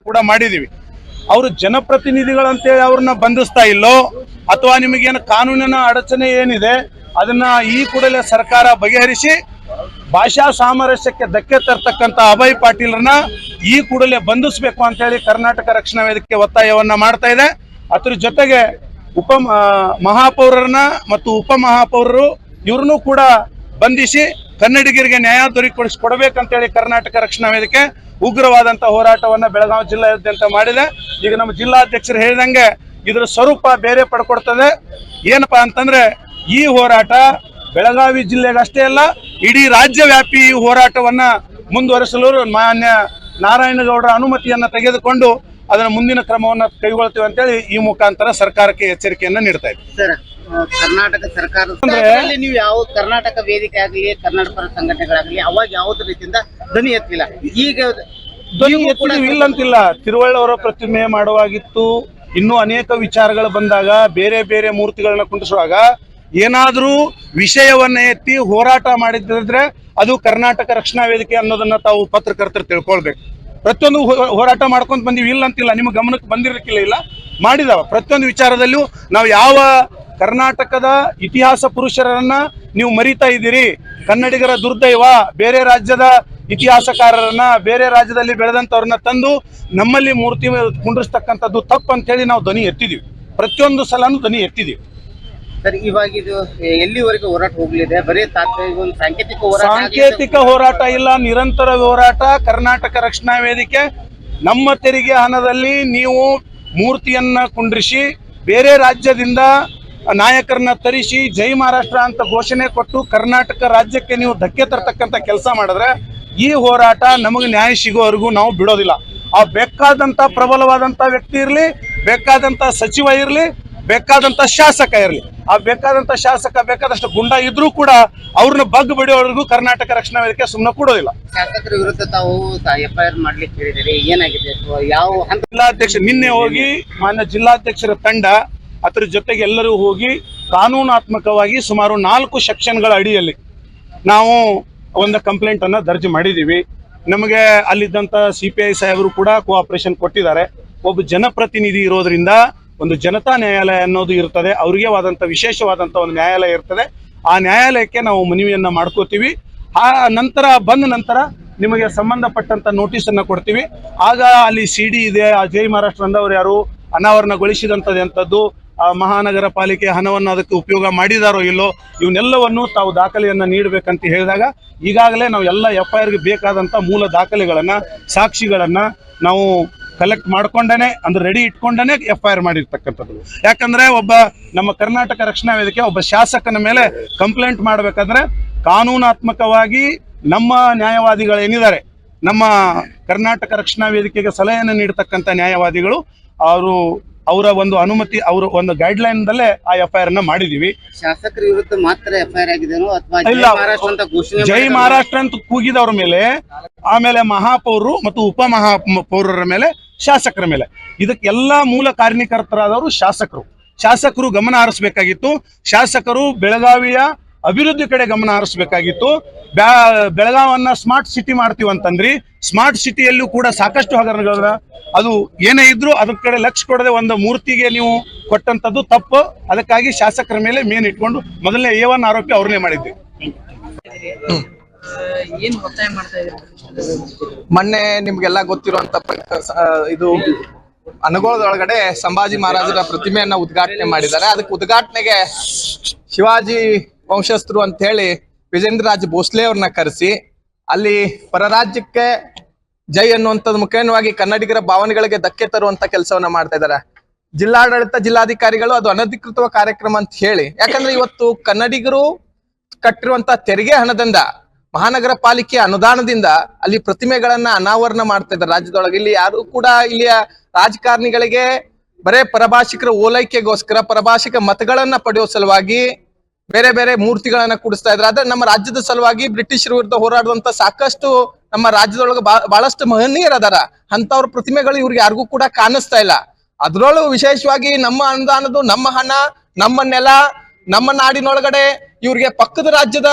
ಕೂಡ ಮಾಡಿದೀವಿ. ಅವರು ಜನಪ್ರತಿನಿಧಿಗಳಂತೇಳಿ ಅವ್ರನ್ನ ಬಂಧಿಸ್ತಾ ಇಲ್ಲೋ ಅಥವಾ ನಿಮಗೇನು ಕಾನೂನಿನ ಅಡಚಣೆ ಏನಿದೆ ಅದನ್ನ ಈ ಕೂಡಲೇ ಸರ್ಕಾರ ಬಗೆಹರಿಸಿ ಭಾಷಾ ಸಾಮರಸ್ಯಕ್ಕೆ ಧಕ್ಕೆ ತರ್ತಕ್ಕಂಥ ಅಭಯ್ ಪಾಟೀಲ್ರನ್ನ ಈ ಕೂಡಲೇ ಬಂಧಿಸಬೇಕು ಅಂತ ಹೇಳಿ ಕರ್ನಾಟಕ ರಕ್ಷಣಾ ವೇದಿಕೆ ಒತ್ತಾಯವನ್ನ ಮಾಡ್ತಾ ಇದೆ. ಅದ್ರ ಜೊತೆಗೆ ಮಹಾಪೌರರನ್ನ ಮತ್ತು ಉಪಮಹಾಪೌರರು ಇವ್ರನ್ನೂ ಕೂಡ ಬಂಧಿಸಿ ಕನ್ನಡಿಗರಿಗೆ ನ್ಯಾಯ ದೊರಕಿಸಿಕೊಡ್ಬೇಕಂತೇಳಿ ಕರ್ನಾಟಕ ರಕ್ಷಣಾ ವೇದಿಕೆ ಉಗ್ರವಾದಂತ ಹೋರಾಟವನ್ನ ಬೆಳಗಾವಿ ಜಿಲ್ಲಾದ್ಯಂತ ಮಾಡಿದೆ. ಈಗ ನಮ್ಮ ಜಿಲ್ಲಾಧ್ಯಕ್ಷರು ಹೇಳಿದಂಗೆ ಇದರ ಸ್ವರೂಪ ಬೇರೆ ಪಡ್ಕೊಡ್ತದೆ. ಏನಪ್ಪಾ ಅಂತಂದ್ರೆ ಈ ಹೋರಾಟ ಬೆಳಗಾವಿ ಜಿಲ್ಲೆಗಷ್ಟೇ ಅಲ್ಲ, ಇಡೀ ರಾಜ್ಯವ್ಯಾಪಿ ಈ ಹೋರಾಟವನ್ನ ಮುಂದುವರಿಸಲು ಮಾನ್ಯ ನಾರಾಯಣಗೌಡರ ಅನುಮತಿಯನ್ನ ತೆಗೆದುಕೊಂಡು ಅದರ ಮುಂದಿನ ಕ್ರಮವನ್ನ ಕೈಗೊಳ್ತೀವಿ ಅಂತೇಳಿ ಈ ಮುಖಾಂತರ ಸರ್ಕಾರಕ್ಕೆ ಎಚ್ಚರಿಕೆಯನ್ನ ನೀಡ್ತಾ ಇದ್ದೀವಿ. ಕರ್ನಾಟಕ ಸರ್ಕಾರದ ನೀವು ಯಾವ ಕರ್ನಾಟಕ ವೇದಿಕೆ ಆಗಲಿ ಕರ್ನಾಟಕ ಪರ ಸಂಘಟನೆಗಳಾಗಲಿ ಅವಾಗ ಯಾವುದೇ ರೀತಿಯಿಂದ ಧ್ವನಿ ಎತ್ತಿಲ್ಲ. ಈಗ ಧ್ವನಿ ಎತ್ತಿದೀವಿ ಇಲ್ಲಂತಿಲ್ಲ. ತಿರುವಳ್ಳವರ ಪ್ರತಿಮೆ ಮಾಡುವಾಗಿತ್ತು. ಇನ್ನೂ ಅನೇಕ ವಿಚಾರಗಳು ಬಂದಾಗ ಬೇರೆ ಬೇರೆ ಮೂರ್ತಿಗಳನ್ನ ಕುಂಡಿಸುವಾಗ ಏನಾದ್ರೂ ವಿಷಯವನ್ನ ಎತ್ತಿ ಹೋರಾಟ ಮಾಡಿದ್ರೆ ಅದು ಕರ್ನಾಟಕ ರಕ್ಷಣಾ ವೇದಿಕೆ ಅನ್ನೋದನ್ನ ತಾವು ಪತ್ರಕರ್ತರು ತಿಳ್ಕೊಳ್ಬೇಕು. ಪ್ರತಿಯೊಂದು ಹೋರಾಟ ಮಾಡ್ಕೊಂತ ಬಂದಿವಿ ಇಲ್ಲ ಅಂತಿಲ್ಲ, ನಿಮ್ಮ ಗಮನಕ್ಕೆ ಬಂದಿರಲಿಕ್ಕಿಲ್ಲ, ಇಲ್ಲ ಮಾಡಿದಾವ. ಪ್ರತಿಯೊಂದು ವಿಚಾರದಲ್ಲೂ ನಾವು ಯಾವ ಕರ್ನಾಟಕದ ಇತಿಹಾಸ ಪುರುಷರನ್ನ ನೀವು ಮರಿತಾ ಇದ್ದೀರಿ, ಕನ್ನಡಿಗರ ದುರ್ದೈವ, ಬೇರೆ ರಾಜ್ಯದ ಇತಿಹಾಸಕಾರರನ್ನ ಬೇರೆ ರಾಜ್ಯದಲ್ಲಿ ಬೆಳೆದಂತವ್ರನ್ನ ತಂದು ನಮ್ಮಲ್ಲಿ ಮೂರ್ತಿ ಕುಂಡ್ರಿಸ್ತಕ್ಕಂಥದ್ದು ತಪ್ಪು ಅಂತ ಹೇಳಿ ನಾವು ಧ್ವನಿ ಎತ್ತಿದೀವಿ. ಪ್ರತಿಯೊಂದು ಸಲನೂ ಧ್ವನಿ ಎತ್ತಿದೀವಿ. ಸರ್, ಇವಾಗ ಇದು ಎಲ್ಲಿವರೆಗೆ ಹೋರಾಟ ಹೋಗ್ಲಿದೆ? ಬರೀ ಸಾಂಕೇತಿಕ ಹೋರಾಟ ಇಲ್ಲ, ನಿರಂತರ ಹೋರಾಟ. ಕರ್ನಾಟಕ ರಕ್ಷಣಾ ವೇದಿಕೆ ನಮ್ಮ ತೆರಿಗೆ ಹಣದಲ್ಲಿ ನೀವು ಮೂರ್ತಿಯನ್ನ ಕುಂಡ್ರಿಸಿ ಬೇರೆ ರಾಜ್ಯದಿಂದ ನಾಯಕರನ್ನ ತರಿಸಿ ಜೈ ಮಹಾರಾಷ್ಟ್ರ ಅಂತ ಘೋಷಣೆ ಕೊಟ್ಟು ಕರ್ನಾಟಕ ರಾಜ್ಯಕ್ಕೆ ನೀವು ಧಕ್ಕೆ ತರ್ತಕ್ಕಂಥ ಕೆಲಸ ಮಾಡಿದ್ರೆ ಈ ಹೋರಾಟ ನಮಗೆ ನ್ಯಾಯ ಸಿಗೋವರೆಗೂ ನಾವು ಬಿಡೋದಿಲ್ಲ. ಆ ಬೇಕಾದಂತ ಪ್ರಬಲವಾದಂತ ವ್ಯಕ್ತಿ ಇರಲಿ, ಬೇಕಾದಂತ ಸಚಿವ ಇರಲಿ, ಬೇಕಾದಂತ ಶಾಸಕ ಇರಲಿ, ಆ ಬೇಕಾದಂತ ಶಾಸಕ ಬೇಕಾದಷ್ಟು ಗುಂಡ ಇದ್ರೂ ಕೂಡ ಅವ್ರನ್ನ ಬಗ್ ಬಿಡೋವರೆಗೂ ಕರ್ನಾಟಕ ರಕ್ಷಣಾ ವೇದಿಕೆ ಸುಮ್ಮನೆ ಕೊಡೋದಿಲ್ಲ. ಶಾಸಕರ ವಿರುದ್ಧ ತಾವು FIR ಮಾಡ್ಲಿಕ್ಕೆ ಹೇಳಿದಿರಿ, ಏನಾಗಿದೆ? ಯಾವ ಜಿಲ್ಲಾಧ್ಯಕ್ಷ ನಿನ್ನೆ ಹೋಗಿ ಮಾನ್ಯ ಜಿಲ್ಲಾಧ್ಯಕ್ಷರ ತಂಡ ಅದ್ರ ಜೊತೆಗೆ ಎಲ್ಲರೂ ಹೋಗಿ ಕಾನೂನಾತ್ಮಕವಾಗಿ ಸುಮಾರು 4 ಸೆಕ್ಷನ್ಗಳ ಅಡಿಯಲ್ಲಿ ನಾವು ಒಂದು ಕಂಪ್ಲೇಂಟ್ ಅನ್ನ ದರ್ಜ್ ಮಾಡಿದೀವಿ. ನಮಗೆ ಅಲ್ಲಿದ್ದಂತ CPI ಸಾಹೇಬರು ಕೂಡ ಕೋಆಪರೇಷನ್ ಕೊಟ್ಟಿದ್ದಾರೆ. ಒಬ್ಬ ಜನಪ್ರತಿನಿಧಿ ಇರೋದ್ರಿಂದ ಒಂದು ಜನತಾ ನ್ಯಾಯಾಲಯ ಅನ್ನೋದು ಇರ್ತದೆ, ಅವ್ರಿಗೆ ಆದಂತ ವಿಶೇಷವಾದಂತ ಒಂದು ನ್ಯಾಯಾಲಯ ಇರ್ತದೆ. ಆ ನ್ಯಾಯಾಲಯಕ್ಕೆ ನಾವು ಮನವಿಯನ್ನ ಮಾಡ್ಕೋತೀವಿ. ಆ ನಂತರ ಬಂದ ನಂತರ ನಿಮಗೆ ಸಂಬಂಧಪಟ್ಟಂತ ನೋಟಿಸ್ ಅನ್ನ ಕೊಡ್ತೀವಿ. ಆಗ ಅಲ್ಲಿ CD ಇದೆ, ಆ ಜೈ ಮಹಾರಾಷ್ಟ್ರ ಅಂದವ್ರು ಯಾರು ಅನಾವರಣಗೊಳಿಸಿದಂಥದ್ದು ಮಹಾನಗರ ಪಾಲಿಕೆ ಹಣವನ್ನು ಅದಕ್ಕೆ ಉಪಯೋಗ ಮಾಡಿದಾರೋ ಇಲ್ಲೋ ಇವನ್ನೆಲ್ಲವನ್ನು ತಾವು ದಾಖಲೆಯನ್ನು ನೀಡಬೇಕಂತ ಹೇಳಿದಾಗ ಈಗಾಗಲೇ ನಾವು ಎಲ್ಲ FIRಗೆ ಬೇಕಾದಂಥ ಮೂಲ ದಾಖಲೆಗಳನ್ನು ಸಾಕ್ಷಿಗಳನ್ನು ನಾವು ಕಲೆಕ್ಟ್ ಮಾಡ್ಕೊಂಡೇ ಅಂದ್ರೆ ರೆಡಿ ಇಟ್ಕೊಂಡೇ FIR ಮಾಡಿರ್ತಕ್ಕಂಥದ್ದು. ಯಾಕಂದ್ರೆ ಒಬ್ಬ ನಮ್ಮ ಕರ್ನಾಟಕ ರಕ್ಷಣಾ ವೇದಿಕೆ ಒಬ್ಬ ಶಾಸಕನ ಮೇಲೆ ಕಂಪ್ಲೇಂಟ್ ಮಾಡಬೇಕಾದ್ರೆ ಕಾನೂನಾತ್ಮಕವಾಗಿ ನಮ್ಮ ನ್ಯಾಯವಾದಿಗಳೇನಿದ್ದಾರೆ, ನಮ್ಮ ಕರ್ನಾಟಕ ರಕ್ಷಣಾ ವೇದಿಕೆಗೆ ಸಲಹೆಯನ್ನು ನೀಡತಕ್ಕಂಥ ನ್ಯಾಯವಾದಿಗಳು ಅವರ ಒಂದು ಅನುಮತಿ, ಅವರ ಒಂದು ಗೈಡ್ಲೈನ್ ದಲ್ಲೇ ಆ FIR ಮಾಡಿದೀವಿ. ಶಾಸಕರ ವಿರುದ್ಧ ಮಾತ್ರ FIR ಆಗಿದೆನೋ ಅಥವಾ ಇಲ್ಲ, ಜೈ ಮಹಾರಾಷ್ಟ್ರ ಅಂತ ಕೂಗಿದವ್ರ ಮೇಲೆ, ಆಮೇಲೆ ಮಹಾಪೌರರು ಮತ್ತು ಉಪ ಮಹಾಪೌರರ ಮೇಲೆ, ಶಾಸಕರ ಮೇಲೆ, ಇದಕ್ಕೆಲ್ಲ ಮೂಲ ಕಾರಣೀಕರ್ತರಾದವರು ಶಾಸಕರು ಗಮನ ಹರಿಸಬೇಕಾಗಿತ್ತು. ಶಾಸಕರು ಬೆಳಗಾವಿಯ ಅಭಿವೃದ್ಧಿ ಕಡೆ ಗಮನ ಹರಿಸಬೇಕಾಗಿತ್ತು. ಬೆಳಗಾವನ್ನ ಸ್ಮಾರ್ಟ್ ಸಿಟಿ ಮಾಡ್ತೀವಂತಂದ್ರಿ, ಸ್ಮಾರ್ಟ್ ಸಿಟಿಯಲ್ಲೂ ಕೂಡ ಸಾಕಷ್ಟು ಹಗರಣಗಳ, ಅದು ಏನೇ ಇದ್ರೂ ಅದ್ರ ಕಡೆ ಲಕ್ಷ್ಯ ಕೊಡದೆ ಒಂದು ಮೂರ್ತಿಗೆ ನೀವು ಕೊಟ್ಟಂತದ್ದು ತಪ್ಪು. ಅದಕ್ಕಾಗಿ ಶಾಸಕರ ಮೇಲೆ ಮೇನ್ ಇಟ್ಕೊಂಡು ಮೊದಲನೇ A1 ಆರೋಪಿ ಅವ್ರನ್ನೇ ಮಾಡಿದ್ವಿ. ಮೊನ್ನೆ ನಿಮ್ಗೆಲ್ಲ ಗೊತ್ತಿರುವಂತ ಇದು ಅನಗೋಳದೊಳಗಡೆ ಸಂಭಾಜಿ ಮಹಾರಾಜರ ಪ್ರತಿಮೆಯನ್ನ ಉದ್ಘಾಟನೆ ಮಾಡಿದ್ದಾರೆ. ಅದಕ್ಕೆ ಉದ್ಘಾಟನೆಗೆ ಶಿವಾಜಿ ವಂಶಸ್ಥರು ಅಂತ ಹೇಳಿ ವಿಜೇಂದ್ರ ರಾಜ್ ಭೋಸ್ಲೆ ಅವ್ರನ್ನ ಕರೆಸಿ ಅಲ್ಲಿ ಪರರಾಜ್ಯಕ್ಕೆ ಜೈ ಅನ್ನುವಂಥದ್ದು ಮುಖೇನವಾಗಿ ಕನ್ನಡಿಗರ ಭಾವನೆಗಳಿಗೆ ಧಕ್ಕೆ ತರುವಂತ ಕೆಲಸವನ್ನ ಮಾಡ್ತಾ ಇದ್ದಾರೆ. ಜಿಲ್ಲಾಡಳಿತ, ಜಿಲ್ಲಾಧಿಕಾರಿಗಳು ಅದು ಅನಧಿಕೃತ ಕಾರ್ಯಕ್ರಮ ಅಂತ ಹೇಳಿ, ಯಾಕಂದ್ರೆ ಇವತ್ತು ಕನ್ನಡಿಗರು ಕಟ್ಟಿರುವಂತ ತೆರಿಗೆ ಹಣದಿಂದ, ಮಹಾನಗರ ಪಾಲಿಕೆ ಅನುದಾನದಿಂದ ಅಲ್ಲಿ ಪ್ರತಿಮೆಗಳನ್ನ ಅನಾವರಣ ಮಾಡ್ತಾ ಇದ್ದಾರೆ ರಾಜ್ಯದೊಳಗೆ. ಇಲ್ಲಿ ಯಾರು ಕೂಡ ಇಲ್ಲಿಯ ರಾಜಕಾರಣಿಗಳಿಗೆ ಬರೇ ಪರಭಾಷಿಕರ ಓಲೈಕೆಗೋಸ್ಕರ, ಪರಭಾಷಿಕ ಮತಗಳನ್ನ ಪಡೆಯೋ ಸಲುವಾಗಿ ಬೇರೆ ಬೇರೆ ಮೂರ್ತಿಗಳನ್ನ ಕೂಡಿಸ್ತಾ ಇದ್ದಾರೆ. ಆದ್ರೆ ನಮ್ಮ ರಾಜ್ಯದ ಸಲುವಾಗಿ ಬ್ರಿಟಿಷರ ವಿರುದ್ಧ ಹೋರಾಡುವಂತ ಸಾಕಷ್ಟು ನಮ್ಮ ರಾಜ್ಯದೊಳಗೆ ಬಹಳಷ್ಟು ಮಹನೀಯರು ಅದಾರ. ಅಂತವ್ರ ಪ್ರತಿಮೆಗಳು ಇವ್ರಿಗೆ ಯಾರಿಗೂ ಕೂಡ ಕಾಣಿಸ್ತಾ ಇಲ್ಲ. ಅದ್ರೊಳಗೆ ವಿಶೇಷವಾಗಿ ನಮ್ಮ ಅನುದಾನದ್ದು, ನಮ್ಮ ಹಣ, ನಮ್ಮ ನೆಲ, ನಮ್ಮ ನಾಡಿನೊಳಗಡೆ ಇವ್ರಿಗೆ ಪಕ್ಕದ ರಾಜ್ಯದ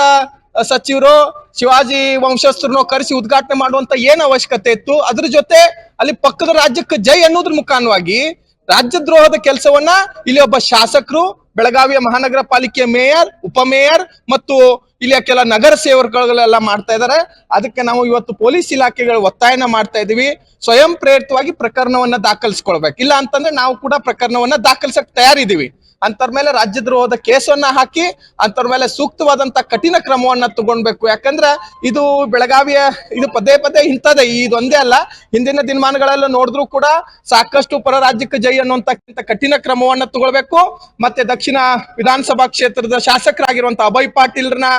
ಸಚಿವರು ಶಿವಾಜಿ ವಂಶಸ್ಥರನ್ನು ಕರೆಸಿ ಉದ್ಘಾಟನೆ ಮಾಡುವಂತ ಏನ್ ಅವಶ್ಯಕತೆ ಇತ್ತು? ಅದ್ರ ಜೊತೆ ಅಲ್ಲಿ ಪಕ್ಕದ ರಾಜ್ಯಕ್ಕೆ ಜೈ ಅನ್ನೋದ್ರ ಮುಖಾಂತರವಾಗಿ ರಾಜ್ಯದ್ರೋಹದ ಕೆಲಸವನ್ನ ಇಲ್ಲಿ ಒಬ್ಬ ಶಾಸಕರು, ಬೆಳಗಾವಿಯ ಮಹಾನಗರ ಪಾಲಿಕೆಯ ಮೇಯರ್, ಉಪಮೇಯರ್ ಮತ್ತು ಇಲ್ಲಿಯ ಕೆಲ ನಗರ ಸೇವಕರುಗಳೆಲ್ಲ ಮಾಡ್ತಾ ಇದ್ದಾರೆ. ಅದಕ್ಕೆ ನಾವು ಇವತ್ತು ಪೊಲೀಸ್ ಇಲಾಖೆಗಳು ಒತ್ತಾಯನ ಮಾಡ್ತಾ ಇದೀವಿ, ಸ್ವಯಂ ಪ್ರೇರಿತವಾಗಿ ಪ್ರಕರಣವನ್ನ ದಾಖಲಿಸ್ಕೊಳ್ಬೇಕು. ಇಲ್ಲ ಅಂತಂದ್ರೆ ನಾವು ಕೂಡ ಪ್ರಕರಣವನ್ನ ದಾಖಲಿಸಕ್ ತಯಾರಿದ್ದೀವಿ. ಅಂತವ್ರ ಮೇಲೆ ರಾಜ್ಯದ್ರೋಹದ ಕೇಸನ್ನ ಹಾಕಿ ಅಂತವ್ರ ಮೇಲೆ ಸೂಕ್ತವಾದಂತ ಕಠಿಣ ಕ್ರಮವನ್ನ ತಗೊಳ್ಬೇಕು. ಯಾಕಂದ್ರೆ ಇದು ಬೆಳಗಾವಿಯ ಇದು ಪದೇ ಪದೇ ಇಂಥದೇ, ಇದೊಂದೇ ಅಲ್ಲ, ಹಿಂದಿನ ದಿನಮಾನಗಳೆಲ್ಲ ನೋಡಿದ್ರು ಕೂಡ ಸಾಕಷ್ಟು ಪರ ರಾಜ್ಯಕ್ಕೆ ಜೈ ಅನ್ನುವಂತ ಕಠಿಣ ಕ್ರಮವನ್ನ ತಗೊಳ್ಬೇಕು. ಮತ್ತೆ ದಕ್ಷಿಣ ವಿಧಾನಸಭಾ ಕ್ಷೇತ್ರದ ಶಾಸಕರಾಗಿರುವಂತ ಅಭಯ್ ಪಾಟೀಲ್ರನ್ನ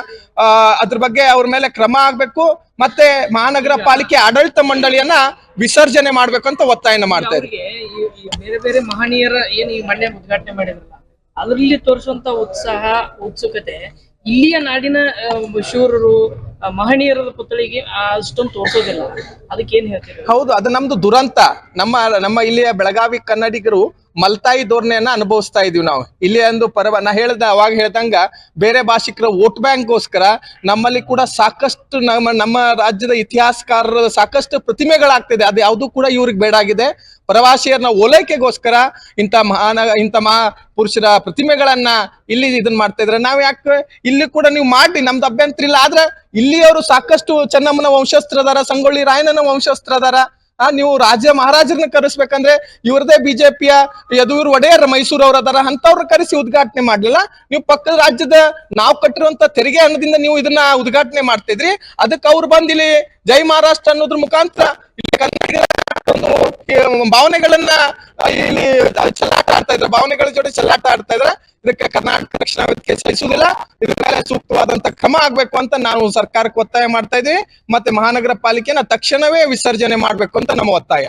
ಅದ್ರ ಬಗ್ಗೆ ಅವ್ರ ಮೇಲೆ ಕ್ರಮ ಆಗ್ಬೇಕು. ಮತ್ತೆ ಮಹಾನಗರ ಪಾಲಿಕೆ ಆಡಳಿತ ಮಂಡಳಿಯನ್ನ ವಿಸರ್ಜನೆ ಮಾಡ್ಬೇಕು ಅಂತ ಒತ್ತಾಯನ ಮಾಡ್ತಾ ಇದ್ದೀವಿ. ಬೇರೆ ಬೇರೆ ಮಹನೀಯರ ಏನ್ ಈ ಮೊನ್ನೆ ಉದ್ಘಾಟನೆ ಮಾಡಿದ್ರಲ್ಲ, ಅದರಲ್ಲಿ ತೋರಿಸುವಂತ ಉತ್ಸಾಹ, ಉತ್ಸುಕತೆ ಇಲ್ಲಿಯ ನಾಡಿನ ಶೂರರು, ಮಹನೀಯರ ಪುತ್ಥಳಿಗೆ ಅಷ್ಟೊಂದು ತೋರಿಸೋದಿಲ್ಲ. ಅದಕ್ಕೆ ಏನ್ ಹೇಳ್ತೀರಿ? ಹೌದು, ಅದು ನಮ್ದು ದುರಂತ. ನಮ್ಮ ಇಲ್ಲಿಯ ಬೆಳಗಾವಿ ಕನ್ನಡಿಗರು ಮಲ್ತಾಯಿ ಧೋರಣೆಯನ್ನ ಅನುಭವಿಸ್ತಾ ಇದೀವಿ ನಾವು. ಇಲ್ಲಿ ಒಂದು ನಾ ಅವಾಗ ಹೇಳ್ದಂಗ ಬೇರೆ ಭಾಷಿಕರ ವೋಟ್ ಬ್ಯಾಂಕ್ಗೋಸ್ಕರ ನಮ್ಮಲ್ಲಿ ಕೂಡ ಸಾಕಷ್ಟು ನಮ್ಮ ರಾಜ್ಯದ ಇತಿಹಾಸಕಾರರ ಸಾಕಷ್ಟು ಪ್ರತಿಮೆಗಳಾಗ್ತಿದೆ. ಅದು ಯಾವುದು ಕೂಡ ಇವ್ರಿಗೆ ಬೇಡ ಆಗಿದೆ. ಪ್ರವಾಸಿಯರನ್ನ ಓಲೈಕೆಗೋಸ್ಕರ ಇಂಥ ಮಹಾ ಪುರುಷರ ಪ್ರತಿಮೆಗಳನ್ನ ಇಲ್ಲಿ ಇದನ್ನ ಮಾಡ್ತಾ ಇದ್ರೆ ನಾವ್ ಯಾಕೆ ಇಲ್ಲಿ ಕೂಡ ನೀವು ಮಾಡಿ, ನಮ್ದು ಅಭ್ಯಂತರ ಇಲ್ಲ. ಆದ್ರೆ ಇಲ್ಲಿಯವರು ಸಾಕಷ್ಟು ಚೆನ್ನಮ್ಮನ ವಂಶಸ್ಥರದಾರ, ಸಂಗೊಳ್ಳಿ ರಾಯಣ್ಣನ ವಂಶಸ್ಥರದಾರ. ನೀವು ರಾಜ್ಯ ಮಹಾರಾಜರನ್ನ ಕರೆಸ್ಬೇಕಂದ್ರೆ ಇವ್ರದೇ ಬಿಜೆಪಿಯ ಯದುವೀರ್ ಒಡೆಯರ್ ಮೈಸೂರವ್ರ ಅದಾರ, ಅಂತವ್ರ ಕರೆಸಿ ಉದ್ಘಾಟನೆ ಮಾಡ್ಲಿಲ್ಲ. ನೀವು ಪಕ್ಕದ ರಾಜ್ಯದ ನಾವು ಕಟ್ಟಿರುವಂತ ತೆರಿಗೆ ಹಣದಿಂದ ನೀವು ಇದನ್ನ ಉದ್ಘಾಟನೆ ಮಾಡ್ತಿದ್ರಿ. ಅದಕ್ಕೆ ಅವ್ರು ಬಂದ್ ಇಲ್ಲಿ ಜೈ ಮಹಾರಾಷ್ಟ್ರ ಅನ್ನೋದ್ರ ಮುಖಾಂತರ ಇಲ್ಲಿ ಕನ್ನಡಿಗರ ಭಾವನೆಗಳನ್ನ ಇಲ್ಲಿ ಚೆಲ್ಲಾಟ ಆಡ್ತಾ ಇದ್ರ, ಭಾವನೆಗಳ ಜೊತೆ ಚೆಲ್ಲಾಟ ಆಡ್ತಾ ಇದ್ರ. ಇದಕ್ಕೆ ಕರ್ನಾಟಕ ರಕ್ಷಣಾ ವೇದಿಕೆ ಸಹಿಸುವುದಿಲ್ಲ. ಇದ್ರ ಮೇಲೆ ಸೂಕ್ತವಾದಂತ ಕ್ರಮ ಆಗ್ಬೇಕು ಅಂತ ನಾವು ಸರ್ಕಾರಕ್ಕೆ ಒತ್ತಾಯ ಮಾಡ್ತಾ ಇದೀವಿ. ಮತ್ತೆ ಮಹಾನಗರ ಪಾಲಿಕೆನ ತಕ್ಷಣವೇ ವಿಸರ್ಜನೆ ಮಾಡ್ಬೇಕು ಅಂತ ನಮ್ಮ ಒತ್ತಾಯ.